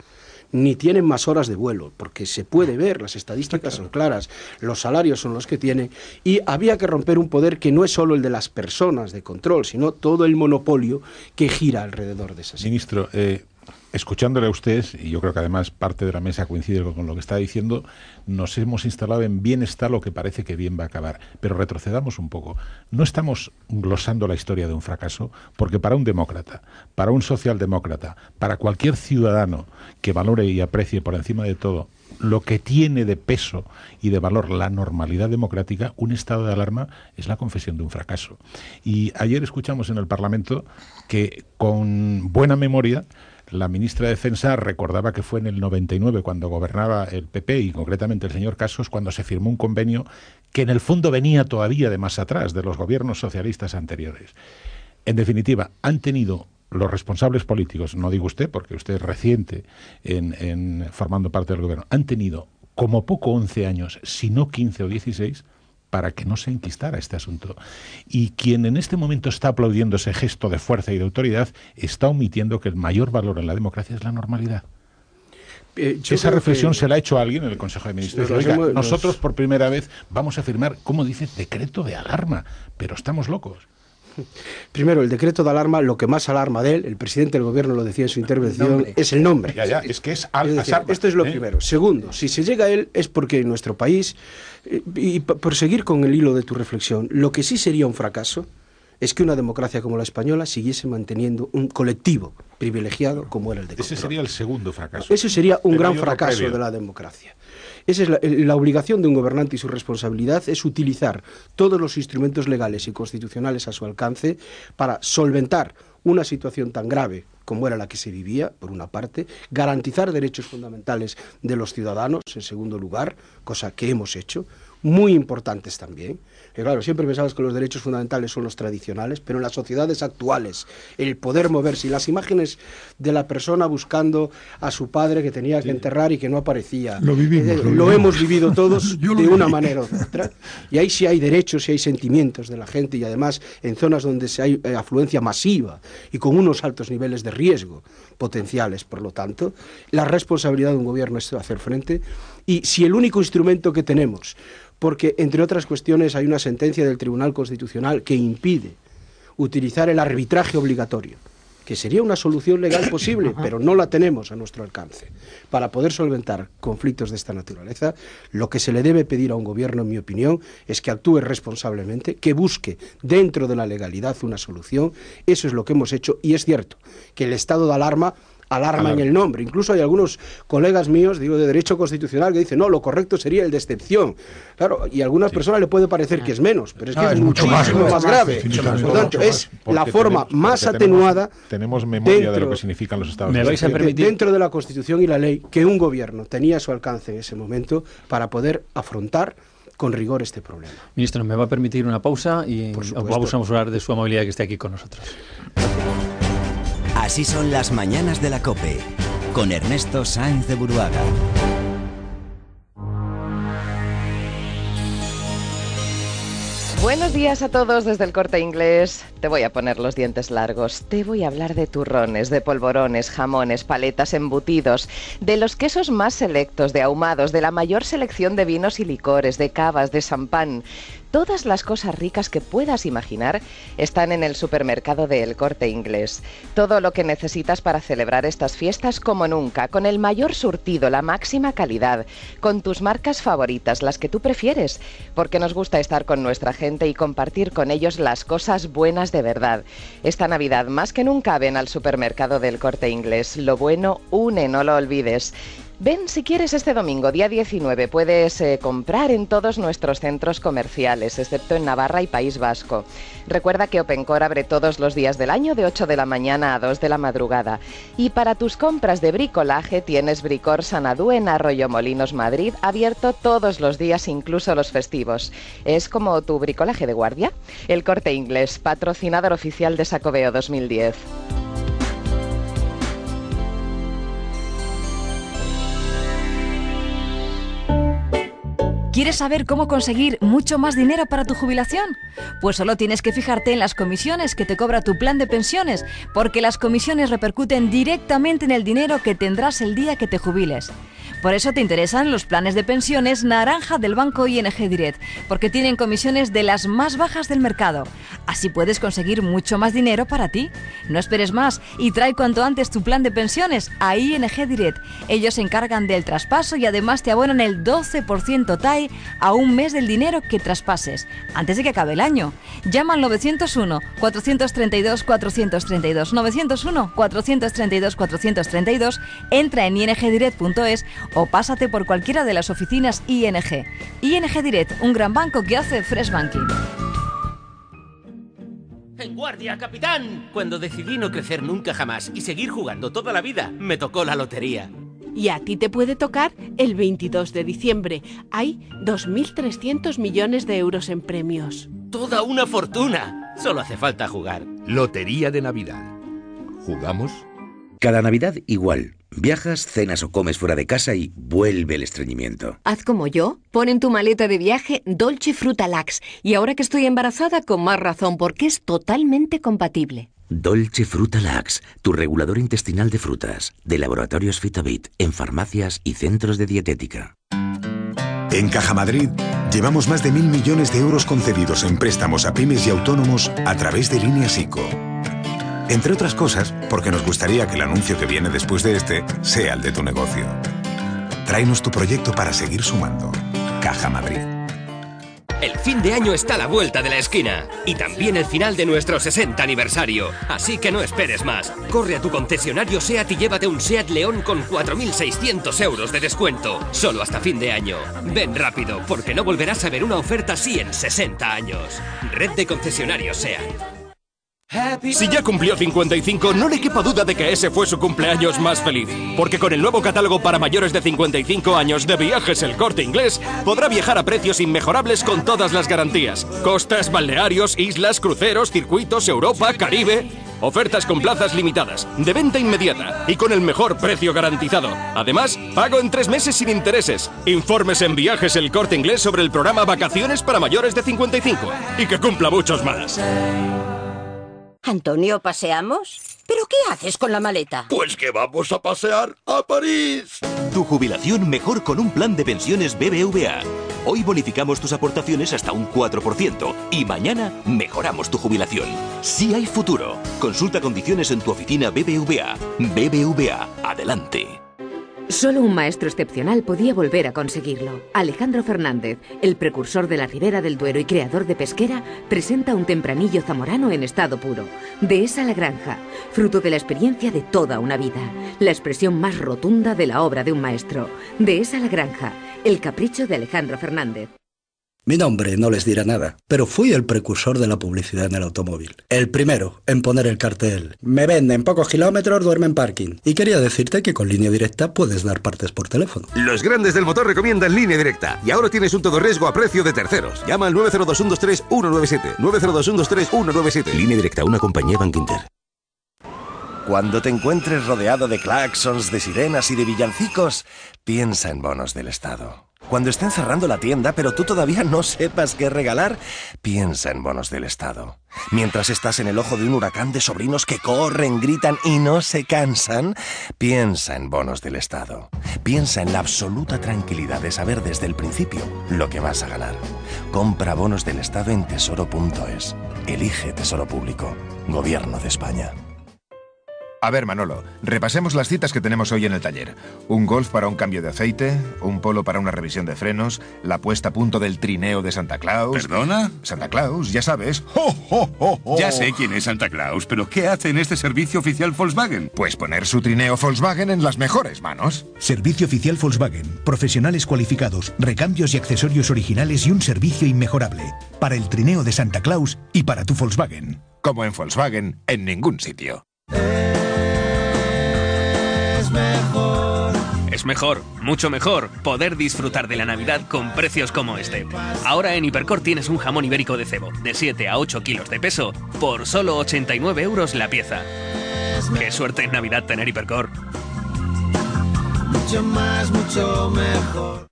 ni tienen más horas de vuelo, porque se puede ver, las estadísticas son claras, los salarios son los que tienen, y había que romper un poder que no es solo el de las personas de control, sino todo el monopolio que gira alrededor de esas. Ministro, escuchándole a usted, y yo creo que además parte de la mesa coincide con lo que está diciendo, nos hemos instalado en bien está lo que parece que bien va a acabar. Pero retrocedamos un poco. No estamos glosando la historia de un fracaso, porque para un demócrata, para un socialdemócrata, para cualquier ciudadano que valore y aprecie por encima de todo lo que tiene de peso y de valor la normalidad democrática, un estado de alarma es la confesión de un fracaso. Y ayer escuchamos en el Parlamento que, con buena memoria, la ministra de Defensa recordaba que fue en el 99, cuando gobernaba el PP y concretamente el señor Cassos, cuando se firmó un convenio que en el fondo venía todavía de más atrás, de los gobiernos socialistas anteriores. En definitiva, han tenido los responsables políticos, no digo usted porque usted es reciente en formando parte del gobierno, han tenido como poco 11 años, si no 15 o 16, para que no se enquistara este asunto. Y quien en este momento está aplaudiendo ese gesto de fuerza y de autoridad está omitiendo que el mayor valor en la democracia es la normalidad. Esa reflexión se la ha hecho a alguien en el Consejo de Ministros. Oiga, nosotros por primera vez vamos a firmar, ¿cómo dice? Decreto de alarma, pero estamos locos. Primero, el decreto de alarma, lo que más alarma de él, el presidente del gobierno lo decía en su intervención, es el nombre. Ya, es que es decir, esto es lo primero. Segundo, si se llega a él es porque en nuestro país, y por seguir con el hilo de tu reflexión, lo que sí sería un fracaso es que una democracia como la española siguiese manteniendo un colectivo privilegiado como era el de control. Ese sería el segundo fracaso. Ese sería un gran fracaso de la democracia. Esa es la obligación de un gobernante, y su responsabilidad es utilizar todos los instrumentos legales y constitucionales a su alcance para solventar una situación tan grave como era la que se vivía, por una parte, garantizar derechos fundamentales de los ciudadanos, en segundo lugar, cosa que hemos hecho, muy importantes también. Que claro, siempre pensamos que los derechos fundamentales son los tradicionales, pero en las sociedades actuales, el poder moverse y las imágenes de la persona buscando a su padre que tenía que enterrar y que no aparecía, lo hemos vivido todos de una manera u otra, y ahí sí hay derechos, sí hay sentimientos de la gente, y además en zonas donde hay afluencia masiva y con unos altos niveles de riesgo potenciales. Por lo tanto, la responsabilidad de un gobierno es hacer frente, y si el único instrumento que tenemos, porque entre otras cuestiones hay una sentencia del Tribunal Constitucional que impide utilizar el arbitraje obligatorio, que sería una solución legal posible, pero no la tenemos a nuestro alcance, para poder solventar conflictos de esta naturaleza, lo que se le debe pedir a un gobierno, en mi opinión, es que actúe responsablemente, que busque dentro de la legalidad una solución. Eso es lo que hemos hecho, y es cierto que el estado de alarma en el nombre. Incluso hay algunos colegas míos, digo, de derecho constitucional, que dicen, no, lo correcto sería el de excepción. Claro, y a algunas personas le puede parecer que es menos, pero es que es muchísimo más grave. Por lo tanto, es la forma más atenuada. Tenemos memoria de lo que significan los estados. ¿Me vais a permitir? Dentro de la Constitución y la ley que un gobierno tenía a su alcance en ese momento para poder afrontar con rigor este problema. Ministro, ¿me va a permitir una pausa? Y vamos a hablar de su amabilidad que esté aquí con nosotros. Así son las mañanas de la COPE, con Ernesto Sáenz de Buruaga. Buenos días a todos desde el Corte Inglés. Te voy a poner los dientes largos. Te voy a hablar de turrones, de polvorones, jamones, paletas, embutidos, de los quesos más selectos, de ahumados, de la mayor selección de vinos y licores, de cavas, de champán. Todas las cosas ricas que puedas imaginar están en el supermercado de El Corte Inglés. Todo lo que necesitas para celebrar estas fiestas como nunca, con el mayor surtido, la máxima calidad, con tus marcas favoritas, las que tú prefieres, porque nos gusta estar con nuestra gente y compartir con ellos las cosas buenas de verdad. Esta Navidad más que nunca ven al supermercado del Corte Inglés. Lo bueno une, no lo olvides. Ven si quieres este domingo, día 19, puedes comprar en todos nuestros centros comerciales, excepto en Navarra y País Vasco. Recuerda que Opencore abre todos los días del año de 8 de la mañana a 2 de la madrugada. Y para tus compras de bricolaje tienes Bricor Sanadú en Arroyomolinos, Madrid, abierto todos los días, incluso los festivos. Es como tu bricolaje de guardia. El Corte Inglés, patrocinador oficial de Xacobeo 2010. ¿Quieres saber cómo conseguir mucho más dinero para tu jubilación? Pues solo tienes que fijarte en las comisiones que te cobra tu plan de pensiones, porque las comisiones repercuten directamente en el dinero que tendrás el día que te jubiles. Por eso te interesan los planes de pensiones naranja del banco ING Direct, porque tienen comisiones de las más bajas del mercado. Así puedes conseguir mucho más dinero para ti. No esperes más y trae cuanto antes tu plan de pensiones a ING Direct. Ellos se encargan del traspaso y además te abonan el 12% TAE a un mes del dinero que traspases, antes de que acabe el año. Llama al 901-432-432, 901-432-432, entra en ingdirect.es o pásate por cualquiera de las oficinas ING. ING Direct, un gran banco que hace fresh banking. ¡En guardia, capitán! Cuando decidí no crecer nunca jamás y seguir jugando toda la vida, me tocó la lotería. Y a ti te puede tocar el 22 de diciembre. Hay 2.300 millones de euros en premios. ¡Toda una fortuna! Solo hace falta jugar. Lotería de Navidad. ¿Jugamos? Cada Navidad igual. Viajas, cenas o comes fuera de casa y vuelve el estreñimiento. Haz como yo, pon en tu maleta de viaje Dolce Fruta Lax. Y ahora que estoy embarazada, con más razón, porque es totalmente compatible. Dolce Fruta Lax, tu regulador intestinal de frutas, de Laboratorios Fitabit, en farmacias y centros de dietética. En Caja Madrid llevamos más de 1.000 millones de euros concedidos en préstamos a pymes y autónomos a través de Líneas ICO. Entre otras cosas, porque nos gustaría que el anuncio que viene después de este sea el de tu negocio. Tráenos tu proyecto para seguir sumando. Caja Madrid. El fin de año está a la vuelta de la esquina y también el final de nuestro 60 aniversario. Así que no esperes más. Corre a tu concesionario SEAT y llévate un SEAT León con 4.600 euros de descuento. Solo hasta fin de año. Ven rápido, porque no volverás a ver una oferta así en 60 años. Red de concesionarios SEAT. Si ya cumplió 55, no le quepa duda de que ese fue su cumpleaños más feliz. Porque con el nuevo catálogo para mayores de 55 años de Viajes El Corte Inglés, podrá viajar a precios inmejorables con todas las garantías. Costas, balnearios, islas, cruceros, circuitos, Europa, Caribe. Ofertas con plazas limitadas, de venta inmediata y con el mejor precio garantizado. Además, pago en 3 meses sin intereses. Informes en Viajes El Corte Inglés sobre el programa Vacaciones para mayores de 55. Y que cumpla muchos más. Antonio, ¿paseamos? ¿Pero qué haces con la maleta? Pues que vamos a pasear a París. Tu jubilación mejor con un plan de pensiones BBVA. Hoy bonificamos tus aportaciones hasta un 4% y mañana mejoramos tu jubilación. Sí hay futuro. Consulta condiciones en tu oficina BBVA. BBVA, adelante. Solo un maestro excepcional podía volver a conseguirlo. Alejandro Fernández, el precursor de la Ribera del Duero y creador de Pesquera, presenta un tempranillo zamorano en estado puro. Dehesa la granja, fruto de la experiencia de toda una vida. La expresión más rotunda de la obra de un maestro. Dehesa la granja, el capricho de Alejandro Fernández. Mi nombre no les dirá nada, pero fui el precursor de la publicidad en el automóvil. El primero en poner el cartel. Me venden pocos kilómetros, duerme en parking. Y quería decirte que con Línea Directa puedes dar partes por teléfono. Los grandes del motor recomiendan Línea Directa. Y ahora tienes un todo riesgo a precio de terceros. Llama al 902-123-197. 902-123-197. Línea Directa, una compañía Bankinter. Cuando te encuentres rodeado de claxons, de sirenas y de villancicos, piensa en bonos del Estado. Cuando estén cerrando la tienda, pero tú todavía no sepas qué regalar, piensa en bonos del Estado. Mientras estás en el ojo de un huracán de sobrinos que corren, gritan y no se cansan, piensa en bonos del Estado. Piensa en la absoluta tranquilidad de saber desde el principio lo que vas a ganar. Compra bonos del Estado en tesoro.es. Elige Tesoro Público. Gobierno de España. A ver, Manolo, repasemos las citas que tenemos hoy en el taller. Un Golf para un cambio de aceite, un Polo para una revisión de frenos, la puesta a punto del trineo de Santa Claus... ¿Perdona? Santa Claus, ya sabes. ¡Oh, oh, oh, oh! Ya sé quién es Santa Claus, pero ¿qué hace en este servicio oficial Volkswagen? Pues poner su trineo Volkswagen en las mejores manos. Servicio oficial Volkswagen. Profesionales cualificados, recambios y accesorios originales y un servicio inmejorable. Para el trineo de Santa Claus y para tu Volkswagen. Como en Volkswagen, en ningún sitio. Es mejor, mucho mejor, poder disfrutar de la Navidad con precios como este. Ahora en Hipercor tienes un jamón ibérico de cebo, de 7 a 8 kilos de peso, por solo 89 euros la pieza. ¡Qué suerte en Navidad tener Hipercor! Mucho más, mucho mejor.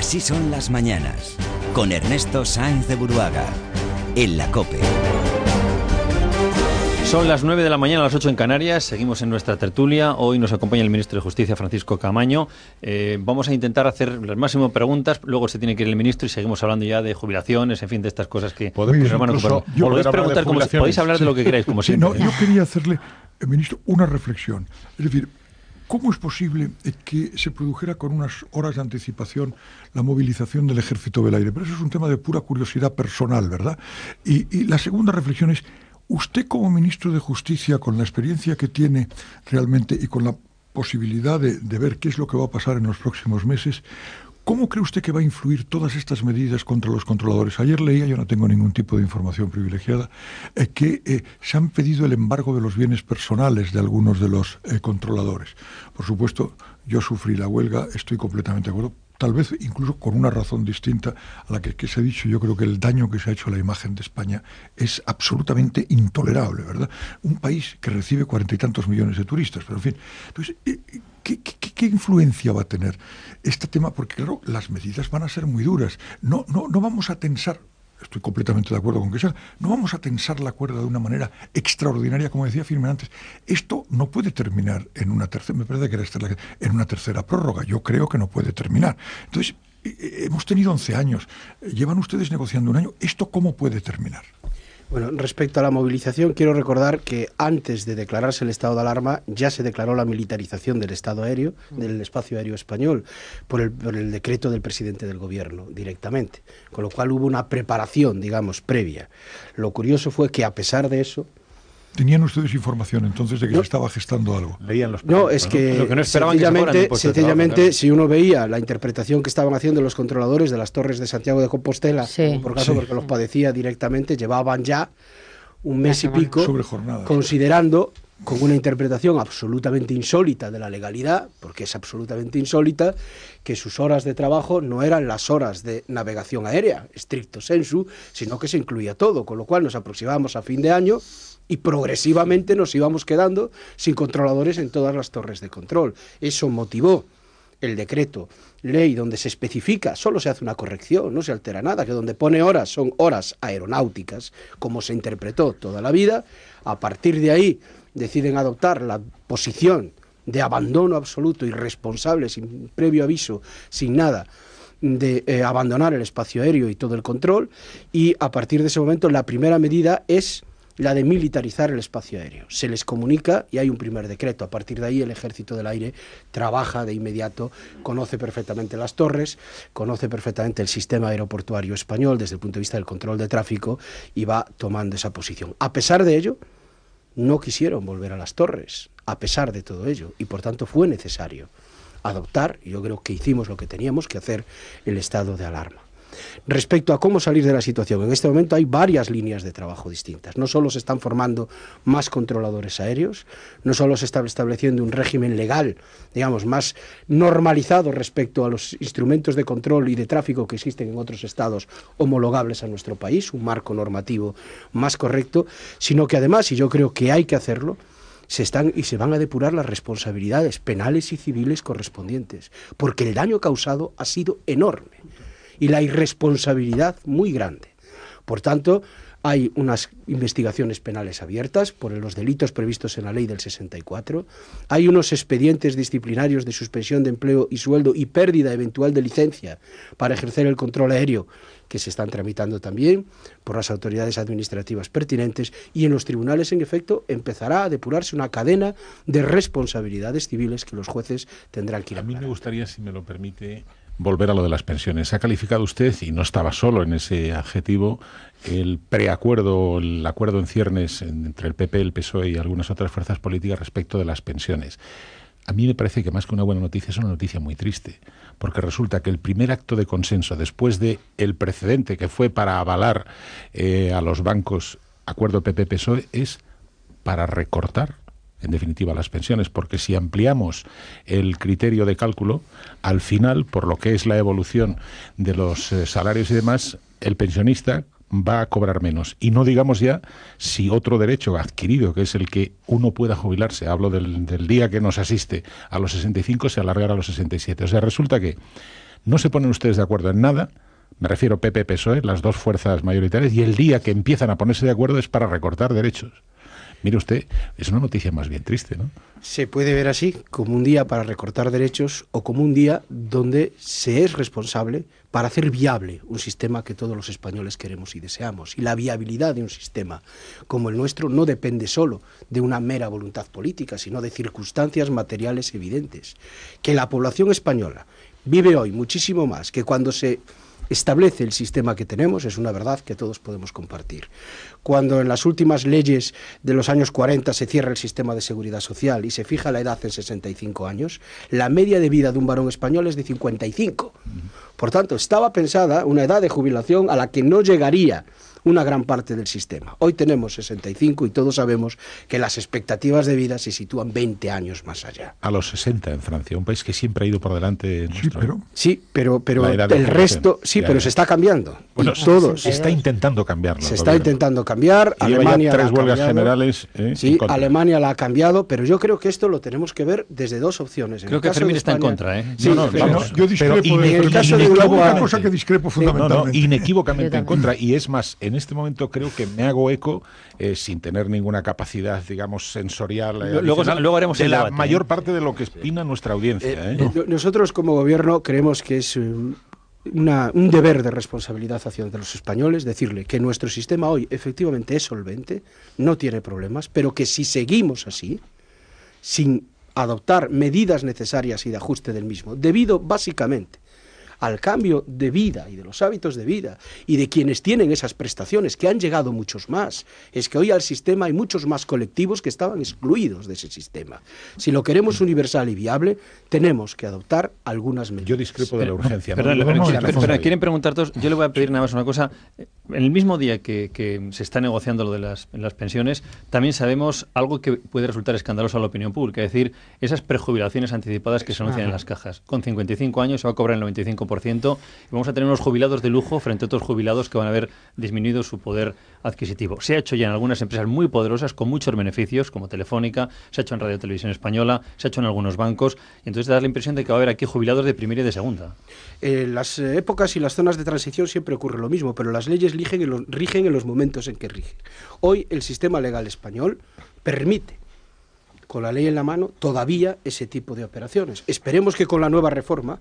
Así son las mañanas, con Ernesto Sáenz de Buruaga, en la COPE. Son las 9 de la mañana, a las 8 en Canarias. Seguimos en nuestra tertulia. Hoy nos acompaña el ministro de Justicia, Francisco Camaño. Vamos a intentar hacer las máximas preguntas. Luego se tiene que ir el ministro y seguimos hablando ya de jubilaciones, en fin, de estas cosas que nos van a ocupar. Podéis preguntar, podéis hablar de lo que queráis, como siempre. No, yo quería hacerle, ministro, una reflexión. Es decir, ¿cómo es posible que se produjera con unas horas de anticipación la movilización del Ejército del Aire? Pero eso es un tema de pura curiosidad personal, ¿verdad? Y la segunda reflexión es, usted como ministro de Justicia, con la experiencia que tiene realmente y con la posibilidad de ver qué es lo que va a pasar en los próximos meses, ¿cómo cree usted que va a influir todas estas medidas contra los controladores? Ayer leía, yo no tengo ningún tipo de información privilegiada, que se han pedido el embargo de los bienes personales de algunos de los controladores. Por supuesto, yo sufrí la huelga, estoy completamente de acuerdo. Tal vez incluso con una razón distinta a la que se ha dicho. Yo creo que el daño que se ha hecho a la imagen de España es absolutamente intolerable, ¿verdad? Un país que recibe 40 y tantos millones de turistas, pero en fin. Entonces, ¿qué influencia va a tener este tema? Porque claro, las medidas van a ser muy duras. No vamos a tensar. Estoy completamente de acuerdo con que sea. No vamos a tensar la cuerda de una manera extraordinaria, como decía Firme antes. Esto no puede terminar en una tercera, me parece que era en una tercera prórroga. Yo creo que no puede terminar. Entonces, hemos tenido 11 años. Llevan ustedes negociando un año. ¿Esto cómo puede terminar? Bueno, respecto a la movilización, quiero recordar que antes de declararse el estado de alarma ya se declaró la militarización del estado aéreo, del espacio aéreo español, por el decreto del presidente del gobierno directamente, con lo cual hubo una preparación, digamos, previa. Lo curioso fue que a pesar de eso... ¿Tenían ustedes información entonces de que se estaba gestando algo? Leían los no, es que, ¿no? Sencillamente, si uno veía la interpretación que estaban haciendo los controladores de las torres de Santiago de Compostela, por caso porque los padecía directamente, llevaban ya un mes y pico considerando, con una interpretación absolutamente insólita de la legalidad, porque es absolutamente insólita, que sus horas de trabajo no eran las horas de navegación aérea, stricto sensu, sino que se incluía todo, con lo cual nos aproximábamos a fin de año y progresivamente nos íbamos quedando sin controladores en todas las torres de control. Eso motivó el decreto ley donde se especifica, solo se hace una corrección, no se altera nada, que donde pone horas son horas aeronáuticas, como se interpretó toda la vida. A partir de ahí deciden adoptar la posición de abandono absoluto, irresponsable, sin previo aviso, sin nada, de abandonar el espacio aéreo y todo el control, y a partir de ese momento la primera medida es la de militarizar el espacio aéreo. Se les comunica y hay un primer decreto. A partir de ahí el Ejército del Aire trabaja de inmediato, conoce perfectamente las torres, conoce perfectamente el sistema aeroportuario español desde el punto de vista del control de tráfico y va tomando esa posición. A pesar de ello, no quisieron volver a las torres, a pesar de todo ello, y por tanto fue necesario adoptar, y yo creo que hicimos lo que teníamos que hacer, el estado de alarma. Respecto a cómo salir de la situación, en este momento hay varias líneas de trabajo distintas. No solo se están formando más controladores aéreos, no solo se está estableciendo un régimen legal, digamos, más normalizado respecto a los instrumentos de control y de tráfico que existen en otros estados homologables a nuestro país, un marco normativo más correcto, sino que además, y yo creo que hay que hacerlo, se van a depurar las responsabilidades penales y civiles correspondientes, porque el daño causado ha sido enorme y la irresponsabilidad muy grande. Por tanto, hay unas investigaciones penales abiertas por los delitos previstos en la ley del 64, hay unos expedientes disciplinarios de suspensión de empleo y sueldo y pérdida eventual de licencia para ejercer el control aéreo que se están tramitando también por las autoridades administrativas pertinentes, y en los tribunales, en efecto, empezará a depurarse una cadena de responsabilidades civiles que los jueces tendrán que ir a mí me gustaría, si me lo permite, volver a lo de las pensiones. Ha calificado usted, y no estaba solo en ese adjetivo, el preacuerdo, el acuerdo en ciernes entre el PP, el PSOE y algunas otras fuerzas políticas respecto de las pensiones. A mí me parece que más que una buena noticia es una noticia muy triste, porque resulta que el primer acto de consenso, después de el precedente que fue para avalar a los bancos, acuerdo PP-PSOE, es para recortar en definitiva las pensiones, porque si ampliamos el criterio de cálculo, al final, por lo que es la evolución de los salarios y demás, el pensionista, va a cobrar menos. Y no digamos ya si otro derecho adquirido, que es el que uno pueda jubilarse, hablo del día que nos asiste a los 65, se alargará a los 67. O sea, resulta que no se ponen ustedes de acuerdo en nada, me refiero PP-PSOE, las dos fuerzas mayoritarias, y el día que empiezan a ponerse de acuerdo es para recortar derechos. Mire usted, es una noticia más bien triste, ¿no? Se puede ver así, como un día para recortar derechos o como un día donde se es responsable para hacer viable un sistema que todos los españoles queremos y deseamos. Y la viabilidad de un sistema como el nuestro no depende solo de una mera voluntad política, sino de circunstancias materiales evidentes. Que la población española vive hoy muchísimo más que cuando se establece el sistema que tenemos, es una verdad que todos podemos compartir. Cuando en las últimas leyes de los años 40 se cierra el sistema de seguridad social y se fija la edad en 65 años, la media de vida de un varón español es de 55. Por tanto, estaba pensada una edad de jubilación a la que no llegaría una gran parte del sistema. Hoy tenemos 65 y todos sabemos que las expectativas de vida se sitúan 20 años más allá. A los 60 en Francia, un país que siempre ha ido por delante nuestro. Sí, pero el resto, pero se está cambiando. Bueno, todos. Se está intentando cambiarlo. Se está intentando cambiar. Alemania lleva ya 3 huelgas generales. Sí, Alemania la ha cambiado, pero yo creo que esto lo tenemos que ver desde dos opciones. Creo que Fermín está en contra, ¿eh? Sí, yo discrepo. En el caso de Europa, una cosa que discrepo fundamentalmente. Inequívocamente en contra. Y es más, en este momento creo que me hago eco, sin tener ninguna capacidad, digamos, sensorial, luego haremos de la debate, mayor parte de lo que opina nuestra audiencia. Nosotros como gobierno creemos que es un deber de responsabilidad hacia los españoles decirle que nuestro sistema hoy efectivamente es solvente, no tiene problemas, pero que si seguimos así, sin adoptar medidas necesarias y de ajuste del mismo, debido básicamente al cambio de vida y de los hábitos de vida y de quienes tienen esas prestaciones, que han llegado muchos más. Es que hoy al sistema hay muchos más colectivos que estaban excluidos de ese sistema. Si lo queremos universal y viable, tenemos que adoptar algunas medidas. Yo discrepo de la urgencia. Pero quieren preguntar todos, yo le voy a pedir nada más una cosa. En el mismo día que se está negociando lo de las pensiones, también sabemos algo que puede resultar escandaloso a la opinión pública, es decir, esas prejubilaciones anticipadas que se anuncian en las cajas. Con 55 años se va a cobrar el 95%. Y vamos a tener unos jubilados de lujo frente a otros jubilados que van a haber disminuido su poder adquisitivo. Se ha hecho ya en algunas empresas muy poderosas con muchos beneficios, como Telefónica, se ha hecho en Radio Televisión Española, se ha hecho en algunos bancos, y entonces da la impresión de que va a haber aquí jubilados de primera y de segunda. Las épocas y las zonas de transición siempre ocurre lo mismo, pero las leyes rigen en los momentos en que rigen. Hoy el sistema legal español permite, con la ley en la mano, todavía ese tipo de operaciones. Esperemos que con la nueva reforma,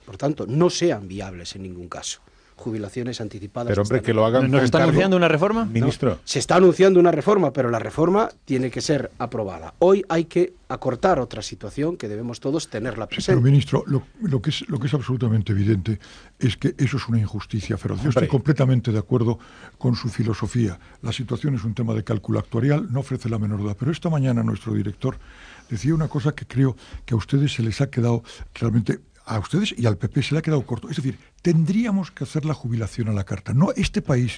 por tanto, no sean viables en ningún caso. Jubilaciones anticipadas. Pero hombre, que lo hagan. ¿Nos está anunciando una reforma? Ministro. No, se está anunciando una reforma, pero la reforma tiene que ser aprobada. Hoy hay que acortar otra situación que debemos todos tenerla presente. Pero, ministro, lo que es absolutamente evidente es que eso es una injusticia feroz. Yo estoy completamente de acuerdo con su filosofía. La situación es un tema de cálculo actuarial, no ofrece la menor duda. Pero esta mañana nuestro director decía una cosa que creo que a ustedes se les ha quedado realmente... A ustedes y al PP se le ha quedado corto. Es decir, tendríamos que hacer la jubilación a la carta. No, este país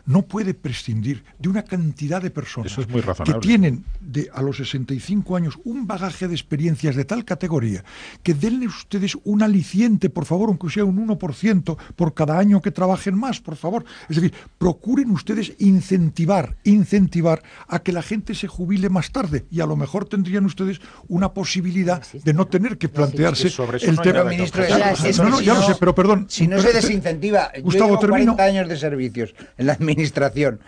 no puede prescindir de una cantidad de personas Eso es muy razonable. que tienen a los 65 años un bagaje de experiencias de tal categoría que denle ustedes un aliciente, por favor, aunque sea un 1% por cada año que trabajen más, por favor. Es decir, procuren ustedes incentivar a que la gente se jubile más tarde y a lo mejor tendrían ustedes una posibilidad de no tener que plantearse el tema. Ministro, ya lo sé, pero perdón. Si no se desincentiva, Gustavo, yo llevo 40 años de servicios en la administración,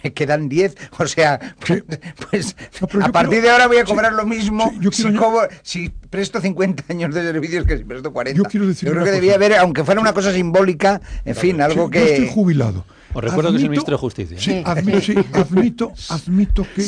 me quedan 10, o sea, pues a partir de ahora voy a cobrar lo mismo si presto 50 años de servicios que si presto 40. Yo creo que debía haber, aunque fuera una cosa simbólica, en fin, algo que... Yo estoy jubilado. Os recuerdo que es el ministro de Justicia. Sí, admito que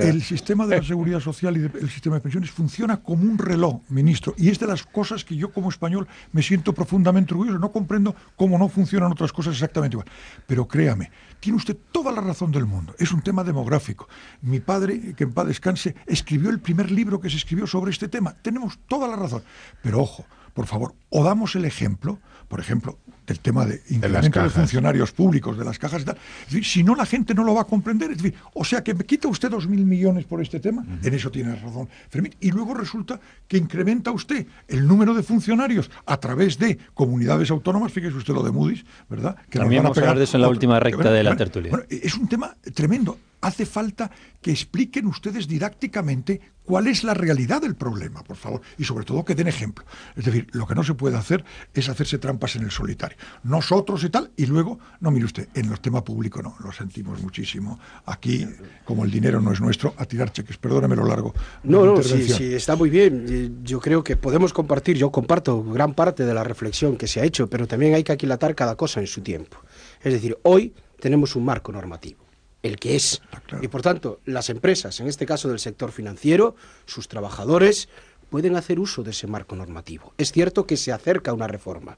el sistema de la seguridad social y el sistema de pensiones funciona como un reloj, ministro, y es de las cosas que yo como español me siento profundamente orgulloso. No comprendo cómo no funcionan otras cosas exactamente igual. Pero créame, tiene usted toda la razón del mundo. Es un tema demográfico. Mi padre, que en paz descanse, escribió el primer libro que se escribió sobre este tema. Tenemos toda la razón. Pero ojo, por favor, o damos el ejemplo, por ejemplo, del tema de incremento de funcionarios públicos, de las cajas y tal. Es decir, si no, la gente no lo va a comprender. Es decir, o sea, que me quita usted 2.000 millones por este tema, en eso tiene razón Fermín, y luego resulta que incrementa usted el número de funcionarios a través de comunidades autónomas, fíjese usted lo de Moody's, ¿verdad? Que también vamos a hablar de eso en la última recta de la tertulia. Bueno, es un tema tremendo. Hace falta que expliquen ustedes didácticamente cuál es la realidad del problema, por favor, y sobre todo que den ejemplo. Es decir, lo que no se puede hacer es hacerse trampas en el solitario. Nosotros y tal, y luego, no, mire usted, en los temas públicos no, lo sentimos muchísimo. Aquí, como el dinero no es nuestro, a tirar cheques, perdóneme lo largo. No, sí, está muy bien. Yo creo que podemos compartir, yo comparto gran parte de la reflexión que se ha hecho, pero también hay que aquilatar cada cosa en su tiempo. Es decir, hoy tenemos un marco normativo, el que es. Y por tanto, las empresas, en este caso del sector financiero, sus trabajadores, pueden hacer uso de ese marco normativo. Es cierto que se acerca una reforma,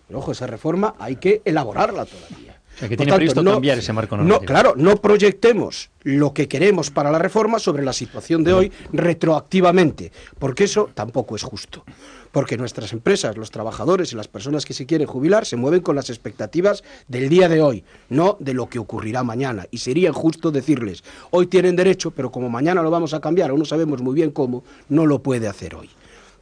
pero ojo, esa reforma hay que elaborarla todavía. O sea, que tiene previsto cambiar ese marco normativo. No, claro, no proyectemos lo que queremos para la reforma sobre la situación de hoy retroactivamente, porque eso tampoco es justo. Porque nuestras empresas, los trabajadores y las personas que se quieren jubilar se mueven con las expectativas del día de hoy, no de lo que ocurrirá mañana. Y sería injusto decirles, hoy tienen derecho, pero como mañana lo vamos a cambiar o no sabemos muy bien cómo, no lo puede hacer hoy.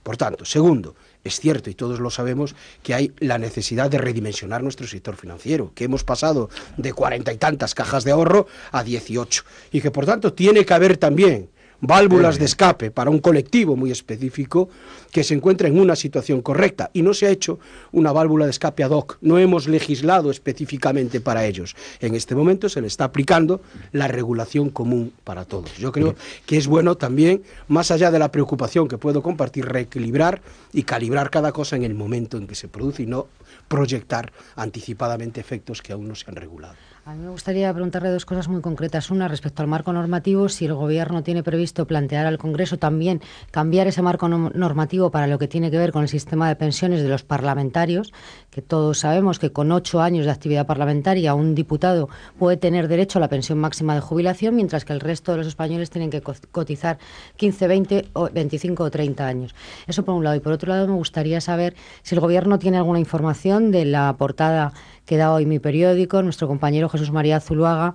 Por tanto, segundo, es cierto, y todos lo sabemos, que hay la necesidad de redimensionar nuestro sector financiero, que hemos pasado de 40 y tantas cajas de ahorro a 18, y que por tanto tiene que haber también válvulas de escape para un colectivo muy específico que se encuentra en una situación correcta, y no se ha hecho una válvula de escape ad hoc, no hemos legislado específicamente para ellos. En este momento se le está aplicando la regulación común para todos. Yo creo que es bueno también, más allá de la preocupación que puedo compartir, reequilibrar y calibrar cada cosa en el momento en que se produce y no proyectar anticipadamente efectos que aún no se han regulado. A mí me gustaría preguntarle dos cosas muy concretas. Una, respecto al marco normativo, si el Gobierno tiene previsto plantear al Congreso también cambiar ese marco normativo para lo que tiene que ver con el sistema de pensiones de los parlamentarios, que todos sabemos que con 8 años de actividad parlamentaria un diputado puede tener derecho a la pensión máxima de jubilación, mientras que el resto de los españoles tienen que cotizar 15, 20, 25 o 30 años. Eso por un lado. Y por otro lado, me gustaría saber si el Gobierno tiene alguna información de la portada que da hoy Mi Periódico, nuestro compañero Jesús María Zuluaga,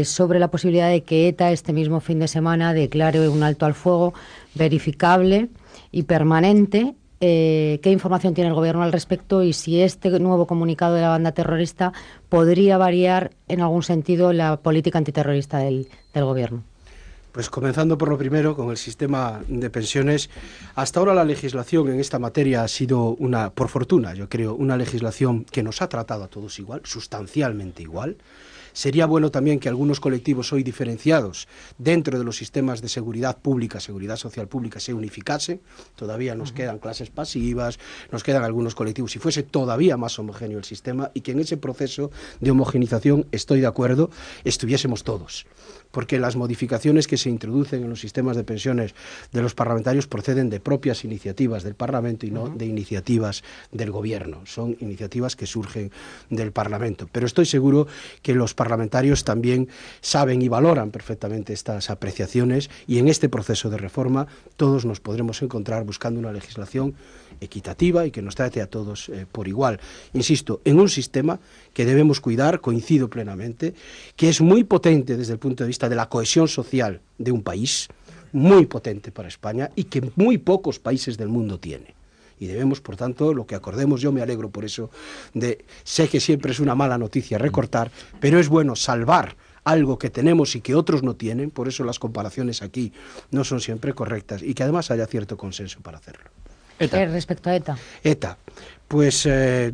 sobre la posibilidad de que ETA este mismo fin de semana declare un alto al fuego verificable y permanente. ¿Qué información tiene el Gobierno al respecto y si este nuevo comunicado de la banda terrorista podría variar en algún sentido la política antiterrorista del Gobierno? Pues comenzando por lo primero, con el sistema de pensiones, hasta ahora la legislación en esta materia ha sido por fortuna, yo creo, una legislación que nos ha tratado a todos igual, sustancialmente igual. Sería bueno también que algunos colectivos hoy diferenciados dentro de los sistemas de seguridad pública, seguridad social pública, se unificasen. Todavía nos quedan clases pasivas, nos quedan algunos colectivos. Si fuese todavía más homogéneo el sistema y que en ese proceso de homogenización, estoy de acuerdo, estuviésemos todos. Porque las modificaciones que se introducen en los sistemas de pensiones de los parlamentarios proceden de propias iniciativas del Parlamento y no de iniciativas del Gobierno. Son iniciativas que surgen del Parlamento. Pero estoy seguro que los parlamentarios también saben y valoran perfectamente estas apreciaciones y en este proceso de reforma todos nos podremos encontrar buscando una legislación equitativa y que nos trate a todos por igual. Insisto, en un sistema que debemos cuidar, coincido plenamente, que es muy potente desde el punto de vista de la cohesión social de un país, muy potente para España y que muy pocos países del mundo tienen. Y debemos, por tanto, lo que acordemos, yo me alegro por eso, sé que siempre es una mala noticia recortar, pero es bueno salvar algo que tenemos y que otros no tienen, por eso las comparaciones aquí no son siempre correctas y que además haya cierto consenso para hacerlo. Respecto a ETA. ETA. Pues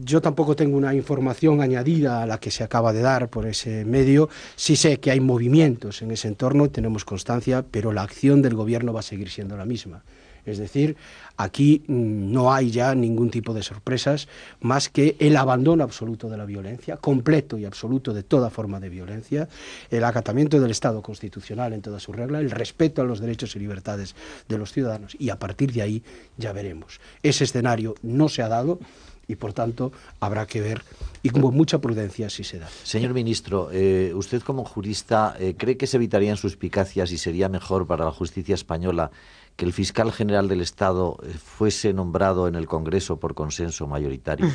yo tampoco tengo una información añadida a la que se acaba de dar por ese medio. Sí sé que hay movimientos en ese entorno, tenemos constancia, pero la acción del Gobierno va a seguir siendo la misma. Es decir, aquí no hay ya ningún tipo de sorpresas más que el abandono absoluto de la violencia, completo y absoluto de toda forma de violencia, el acatamiento del Estado constitucional en toda su regla, el respeto a los derechos y libertades de los ciudadanos y a partir de ahí ya veremos. Ese escenario no se ha dado y por tanto habrá que ver y con mucha prudencia si se da. Señor ministro, usted como jurista, ¿cree que se evitarían suspicacias y sería mejor para la justicia española que el fiscal general del Estado fuese nombrado en el Congreso por consenso mayoritario?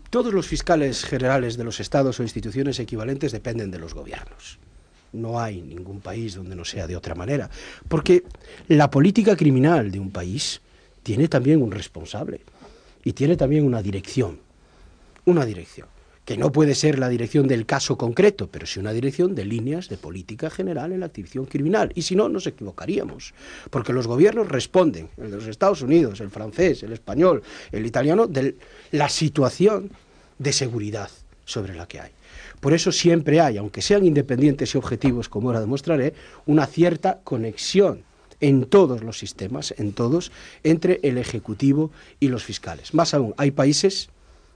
Todos los fiscales generales de los estados o instituciones equivalentes dependen de los gobiernos. No hay ningún país donde no sea de otra manera, porque la política criminal de un país tiene también un responsable y tiene también una dirección, que no puede ser la dirección del caso concreto, pero sí una dirección de líneas de política general en la acción criminal. Y si no, nos equivocaríamos, porque los gobiernos responden, el de los Estados Unidos, el francés, el español, el italiano, de la situación de seguridad sobre la que hay. Por eso siempre hay, aunque sean independientes y objetivos, como ahora demostraré, una cierta conexión en todos los sistemas, en todos, entre el Ejecutivo y los fiscales. Más aún, hay países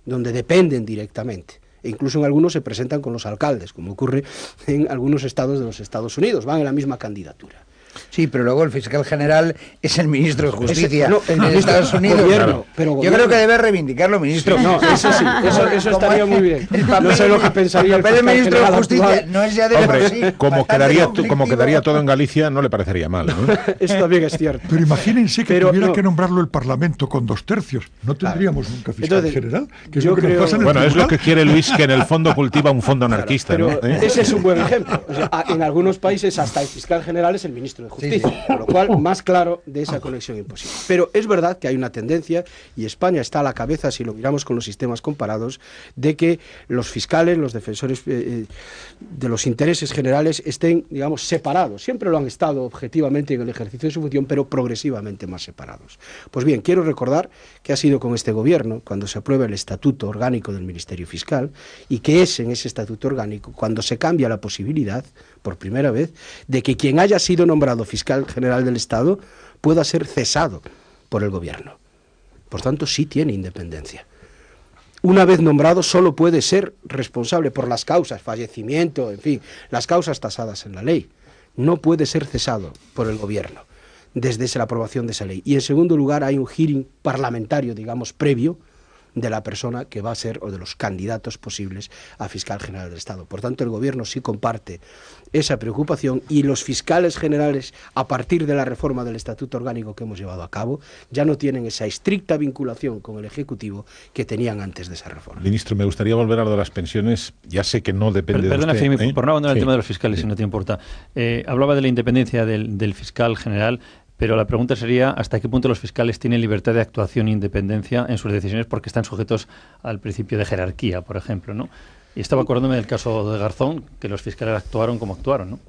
donde dependen directamente, e incluso en algunos se presentan con los alcaldes, como ocurre en algunos estados de los Estados Unidos, van en la misma candidatura. Sí, pero luego el fiscal general es el ministro de Justicia en Estados Unidos. Gobierno, pero yo creo que debe reivindicarlo, ministro. Sí, no, eso sí, eso estaría muy bien. No sé lo que pensaría el papel del ministro de Justicia actual. No es ya de Hombre, como quedaría todo en Galicia, no le parecería mal, ¿no? Eso también es cierto. Pero imagínense que tuviera que nombrarlo el Parlamento con 2/3. No tendríamos nunca fiscal general. Que es lo que nos pasa en el es lo que quiere Luis, que en el fondo cultiva un fondo anarquista. Pero ¿no? Ese es un buen ejemplo. O sea, en algunos países hasta el fiscal general es el ministro de Justicia, con lo cual más claro de esa conexión imposible. Pero es verdad que hay una tendencia, y España está a la cabeza, si lo miramos con los sistemas comparados, de que los fiscales, los defensores de los intereses generales estén, digamos, separados. Siempre lo han estado objetivamente en el ejercicio de su función, pero progresivamente más separados. Pues bien, quiero recordar que ha sido con este gobierno cuando se aprueba el Estatuto Orgánico del Ministerio Fiscal, y que es en ese Estatuto Orgánico cuando se cambia la posibilidad, por primera vez, de que quien haya sido nombrado fiscal general del Estado pueda ser cesado por el gobierno. Por tanto, sí tiene independencia. Una vez nombrado, solo puede ser responsable por las causas, fallecimiento, en fin, las causas tasadas en la ley. No puede ser cesado por el gobierno desde la aprobación de esa ley. Y en segundo lugar, hay un hearing parlamentario, digamos, previo, de la persona que va a ser, o de los candidatos posibles a fiscal general del Estado. Por tanto, el gobierno sí comparte esa preocupación, y los fiscales generales, a partir de la reforma del Estatuto Orgánico que hemos llevado a cabo, ya no tienen esa estricta vinculación con el Ejecutivo que tenían antes de esa reforma. Ministro, me gustaría volver a lo de las pensiones. Ya sé que no depende de usted. Perdona, por no abandonar el tema de los fiscales, si no te importa. Hablaba de la independencia del fiscal general, pero la pregunta sería hasta qué punto los fiscales tienen libertad de actuación e independencia en sus decisiones, porque están sujetos al principio de jerarquía, por ejemplo, ¿no? Y estaba acordándome del caso de Garzón, que los fiscales actuaron como actuaron, ¿no?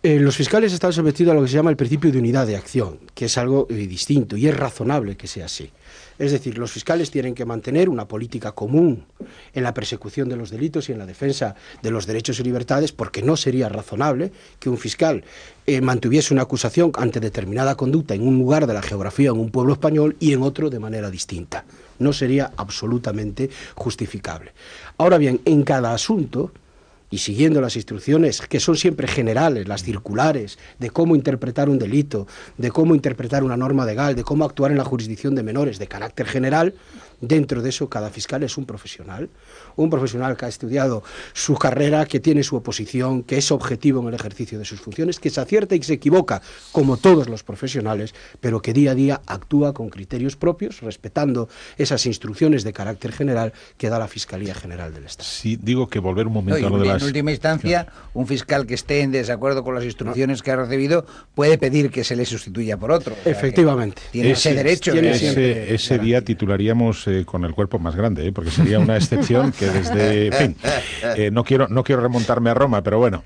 Los fiscales están sometidos a lo que se llama el principio de unidad de acción, que es algo distinto, y es razonable que sea así. Es decir, los fiscales tienen que mantener una política común en la persecución de los delitos y en la defensa de los derechos y libertades, porque no sería razonable que un fiscal mantuviese una acusación ante determinada conducta en un lugar de la geografía, en un pueblo español, y en otro de manera distinta. No sería absolutamente justificable. Ahora bien, en cada asunto, y siguiendo las instrucciones, que son siempre generales, las circulares, de cómo interpretar un delito, de cómo interpretar una norma legal, de cómo actuar en la jurisdicción de menores, de carácter general, dentro de eso cada fiscal es un profesional que ha estudiado su carrera, que tiene su oposición, que es objetivo en el ejercicio de sus funciones, que se acierta y se equivoca, como todos los profesionales, pero que día a día actúa con criterios propios, respetando esas instrucciones de carácter general que da la Fiscalía General del Estado. Sí, digo que volver un momento a lo de las... En última instancia, un fiscal que esté en desacuerdo con las instrucciones que ha recibido puede pedir que se le sustituya por otro. Efectivamente. Tiene ese derecho. Ese día titularíamos con el cuerpo más grande, porque sería una excepción que desde... En fin, no quiero remontarme a Roma, pero bueno.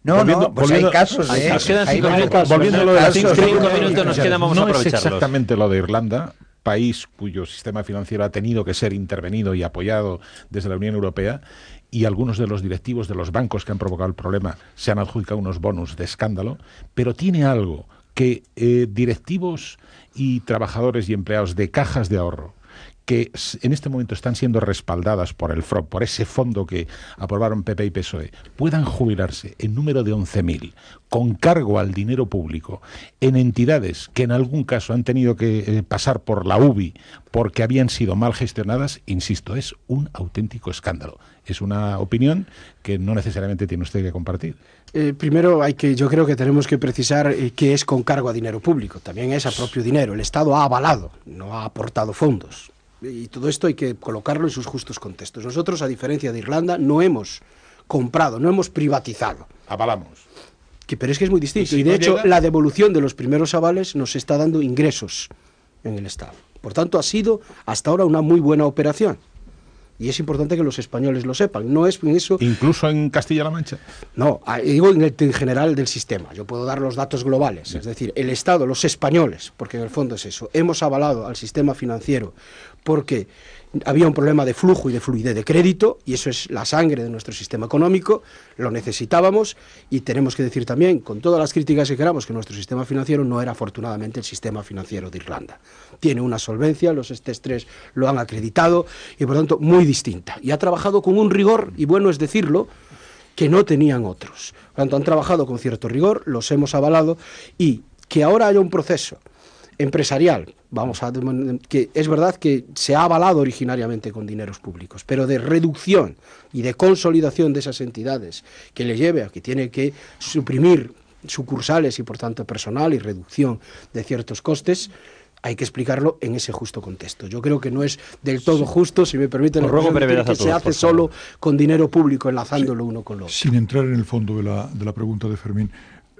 Hay casos. Nos quedan 5 minutos. Volviendo a lo de las 5 minutos nos quedan, vamos a aprovecharlos. No es exactamente lo de Irlanda, país cuyo sistema financiero ha tenido que ser intervenido y apoyado desde la Unión Europea, y algunos de los directivos de los bancos que han provocado el problema se han adjudicado unos bonus de escándalo, pero tiene algo que directivos y trabajadores y empleados de cajas de ahorro que en este momento están siendo respaldadas por el FROP, por ese fondo que aprobaron PP y PSOE, puedan jubilarse en número de 11.000, con cargo al dinero público, en entidades que en algún caso han tenido que pasar por la UBI porque habían sido mal gestionadas, insisto, es un auténtico escándalo. Es una opinión que no necesariamente tiene usted que compartir. Primero yo creo que tenemos que precisar qué es con cargo a dinero público. También es a propio dinero. El Estado ha avalado, no ha aportado fondos. Y todo esto hay que colocarlo en sus justos contextos. Nosotros, a diferencia de Irlanda, no hemos comprado, no hemos privatizado. Avalamos. Pero es que es muy distinto. Y de hecho, la devolución de los primeros avales nos está dando ingresos en el Estado. Por tanto, ha sido hasta ahora una muy buena operación. Y es importante que los españoles lo sepan. No es en eso. ¿Incluso en Castilla-La Mancha? No, digo en general del sistema. Yo puedo dar los datos globales. Sí. Es decir, el Estado, los españoles, porque en el fondo es eso, hemos avalado al sistema financiero porque había un problema de flujo y de fluidez de crédito, y eso es la sangre de nuestro sistema económico, lo necesitábamos, y tenemos que decir también, con todas las críticas que queramos, que nuestro sistema financiero no era afortunadamente el sistema financiero de Irlanda. Tiene una solvencia, los S3 lo han acreditado, y por tanto muy distinta. Y ha trabajado con un rigor, y bueno es decirlo, que no tenían otros. Por tanto, han trabajado con cierto rigor, los hemos avalado, y que ahora haya un proceso empresarial, que es verdad que se ha avalado originariamente con dineros públicos, pero de reducción y de consolidación de esas entidades, que le lleve a que tiene que suprimir sucursales y por tanto personal y reducción de ciertos costes, hay que explicarlo en ese justo contexto. Yo creo que no es del todo justo, si me permiten, que se hace solo con dinero público, enlazándolo uno con lo otro. Sin entrar en el fondo de la pregunta de Fermín,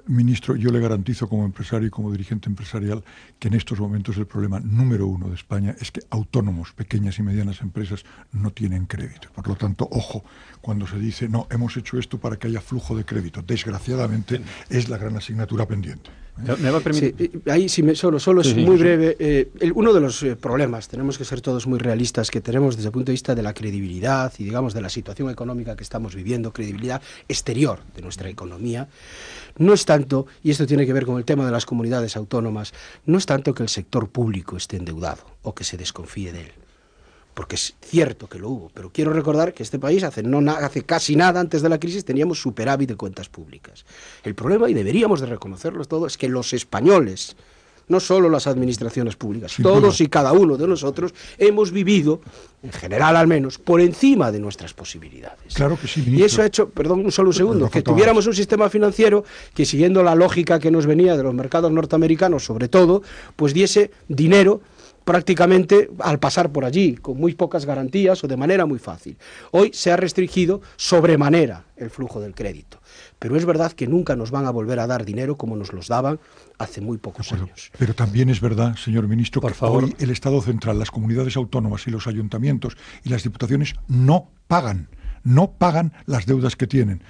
ministro, yo le garantizo como empresario y como dirigente empresarial que en estos momentos el problema número uno de España es que autónomos, pequeñas y medianas empresas no tienen crédito. Por lo tanto, ojo, cuando se dice, no, hemos hecho esto para que haya flujo de crédito. Desgraciadamente, es la gran asignatura pendiente. ¿Me va a permitir? Sí, ahí solo es muy breve. Uno de los problemas, tenemos que ser todos muy realistas, que tenemos desde el punto de vista de la credibilidad y digamos de la situación económica que estamos viviendo, credibilidad exterior de nuestra economía, no es tanto, y esto tiene que ver con el tema de las comunidades autónomas, no es tanto que el sector público esté endeudado o que se desconfíe de él, porque es cierto que lo hubo, pero quiero recordar que este país hace casi nada antes de la crisis teníamos superávit de cuentas públicas. El problema, y deberíamos de reconocerlo todo, es que los españoles, no solo las administraciones públicas, todos y cada uno de nosotros hemos vivido, en general al menos, por encima de nuestras posibilidades. Claro que sí, ministro. Y eso ha hecho, perdón, solo un segundo, que tuviéramos un sistema financiero que, siguiendo la lógica que nos venía de los mercados norteamericanos, sobre todo, pues diese dinero prácticamente al pasar por allí, con muy pocas garantías o de manera muy fácil. Hoy se ha restringido sobremanera el flujo del crédito, pero es verdad que nunca nos van a volver a dar dinero como nos los daban hace muy pocos años. Pero también es verdad, señor ministro, que hoy el Estado central, las comunidades autónomas y los ayuntamientos y las diputaciones no pagan las deudas que tienen.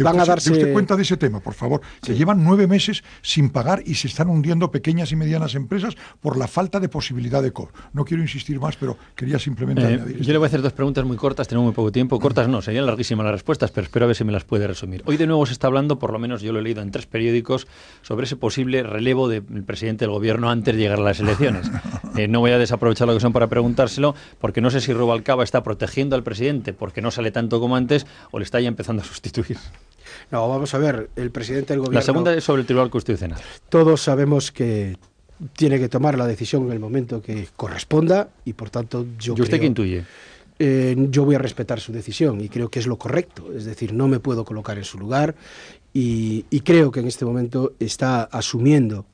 Van a darse... ¿De usted cuenta de ese tema, por favor? Sí. Que llevan 9 meses sin pagar y se están hundiendo pequeñas y medianas empresas por la falta de posibilidad de cobro. No quiero insistir más, pero quería simplemente añadir. Yo le voy a hacer 2 preguntas muy cortas, tenemos muy poco tiempo. Cortas no, serían larguísimas las respuestas, pero espero a ver si me las puede resumir. Hoy de nuevo se está hablando, por lo menos yo lo he leído en 3 periódicos, sobre ese posible relevo del presidente del gobierno antes de llegar a las elecciones. No voy a desaprovechar la ocasión para preguntárselo, porque no sé si Rubalcaba está protegiendo al presidente porque no sale tanto como antes o le está ya empezando a sustituir. No, vamos a ver, el presidente del gobierno... La segunda es sobre el Tribunal Constitucional. Todos sabemos que tiene que tomar la decisión en el momento que corresponda y por tanto yo creo... ¿Y usted qué intuye? Yo voy a respetar su decisión y creo que es lo correcto, es decir, no me puedo colocar en su lugar y creo que en este momento está asumiendo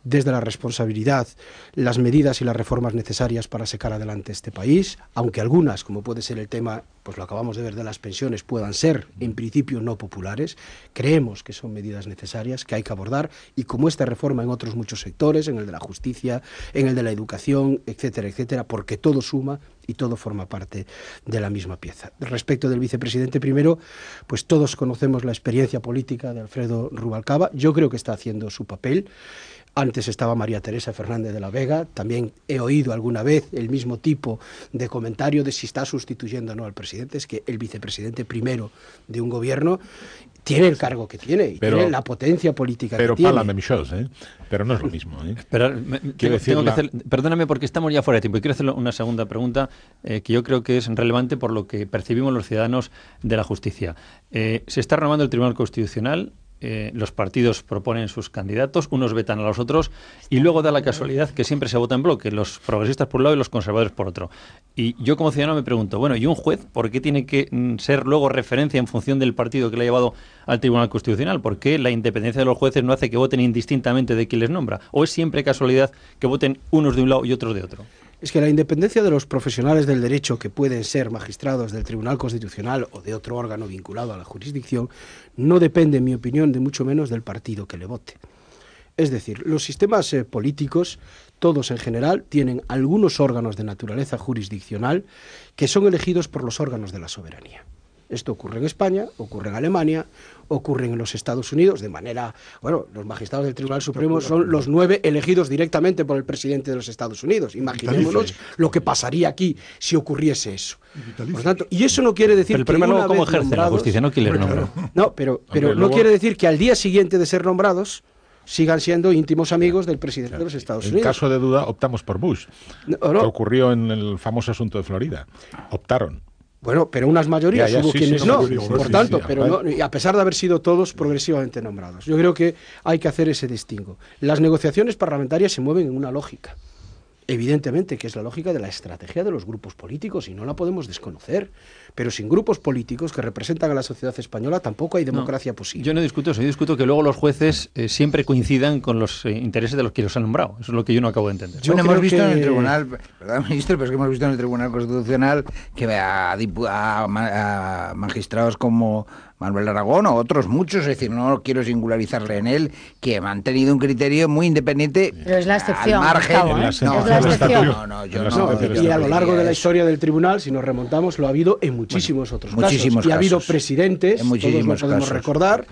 desde la responsabilidad las medidas y las reformas necesarias para sacar adelante este país, aunque algunas, como puede ser el tema, pues lo acabamos de ver, de las pensiones, puedan ser en principio no populares, creemos que son medidas necesarias que hay que abordar y como esta reforma en otros muchos sectores, en el de la justicia, en el de la educación, etcétera, etcétera, porque todo suma y todo forma parte de la misma pieza. Respecto del vicepresidente primero, pues todos conocemos la experiencia política de Alfredo Rubalcaba, yo creo que está haciendo su papel. Antes estaba María Teresa Fernández de la Vega. También he oído alguna vez el mismo tipo de comentario de si está sustituyendo o no al presidente. Es que el vicepresidente primero de un gobierno tiene el cargo que tiene y tiene la potencia política que tiene. Pero parla de Michels, pero no es lo mismo. Perdóname porque estamos ya fuera de tiempo y quiero hacer una segunda pregunta que yo creo que es relevante por lo que percibimos los ciudadanos de la justicia. Se está renovando el Tribunal Constitucional. Los partidos proponen sus candidatos, unos vetan a los otros y luego da la casualidad que siempre se vota en bloque, los progresistas por un lado y los conservadores por otro. Y yo como ciudadano me pregunto, bueno, ¿y un juez por qué tiene que ser luego referencia en función del partido que le ha llevado al Tribunal Constitucional? ¿Por qué la independencia de los jueces no hace que voten indistintamente de quién les nombra? ¿O es siempre casualidad que voten unos de un lado y otros de otro? Es que la independencia de los profesionales del derecho que pueden ser magistrados del Tribunal Constitucional o de otro órgano vinculado a la jurisdicción no depende, en mi opinión, de mucho menos del partido que le vote. Es decir, los sistemas políticos, todos en general, tienen algunos órganos de naturaleza jurisdiccional que son elegidos por los órganos de la soberanía. Esto ocurre en España, ocurre en Alemania, ocurre en los Estados Unidos, de manera... Bueno, los magistrados del Tribunal Supremo son los 9 elegidos directamente por el presidente de los Estados Unidos. Imaginémonos lo que pasaría aquí si ocurriese eso. Por lo tanto, y eso no quiere decir que una vez ¿cómo ejerce la justicia? No, ¿quién les nombra? No, pero no quiere decir que al día siguiente de ser nombrados sigan siendo íntimos amigos del presidente de los Estados Unidos. En caso de duda, optamos por Bush. Que ocurrió en el famoso asunto de Florida. Optaron. Bueno, pero unas mayorías hubo quienes no, por tanto, pero no, y a pesar de haber sido todos progresivamente nombrados. Yo creo que hay que hacer ese distingo. Las negociaciones parlamentarias se mueven en una lógica, evidentemente, que es la lógica de la estrategia de los grupos políticos y no la podemos desconocer. Pero sin grupos políticos que representan a la sociedad española tampoco hay democracia posible. Yo no discuto eso, yo discuto que luego los jueces siempre coincidan con los intereses de los que los han nombrado. Eso es lo que yo no acabo de entender. Bueno, hemos visto en el Tribunal, perdón, ministro, pero es que hemos visto en el Tribunal Constitucional que a magistrados como Manuel Aragón o otros muchos, es decir, no quiero singularizarle en él, que han tenido un criterio muy independiente. Pero es la excepción, al margen. Gustavo, es la excepción. Y a lo largo de la historia del tribunal, si nos remontamos, lo ha habido en muchísimos otros casos. Y ha habido presidentes, todos lo podemos recordar,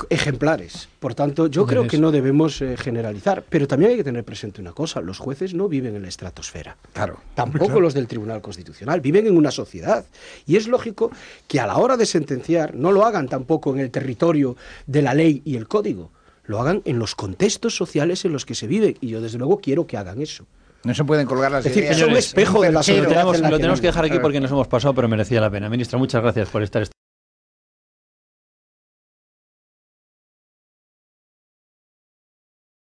ejemplares. Por tanto, yo creo que no debemos generalizar. Pero también hay que tener presente una cosa: los jueces no viven en la estratosfera. Claro. Tampoco los del Tribunal Constitucional. Viven en una sociedad. Y es lógico que a la hora de sentenciar no lo hagan tampoco en el territorio de la ley y el código. Lo hagan en los contextos sociales en los que se vive. Y yo, desde luego, quiero que hagan eso. No se pueden colgar las ideas. Es decir, es un espejo de la sociedad. Lo tenemos que dejar aquí porque nos hemos pasado, pero merecía la pena. Ministra, muchas gracias por estar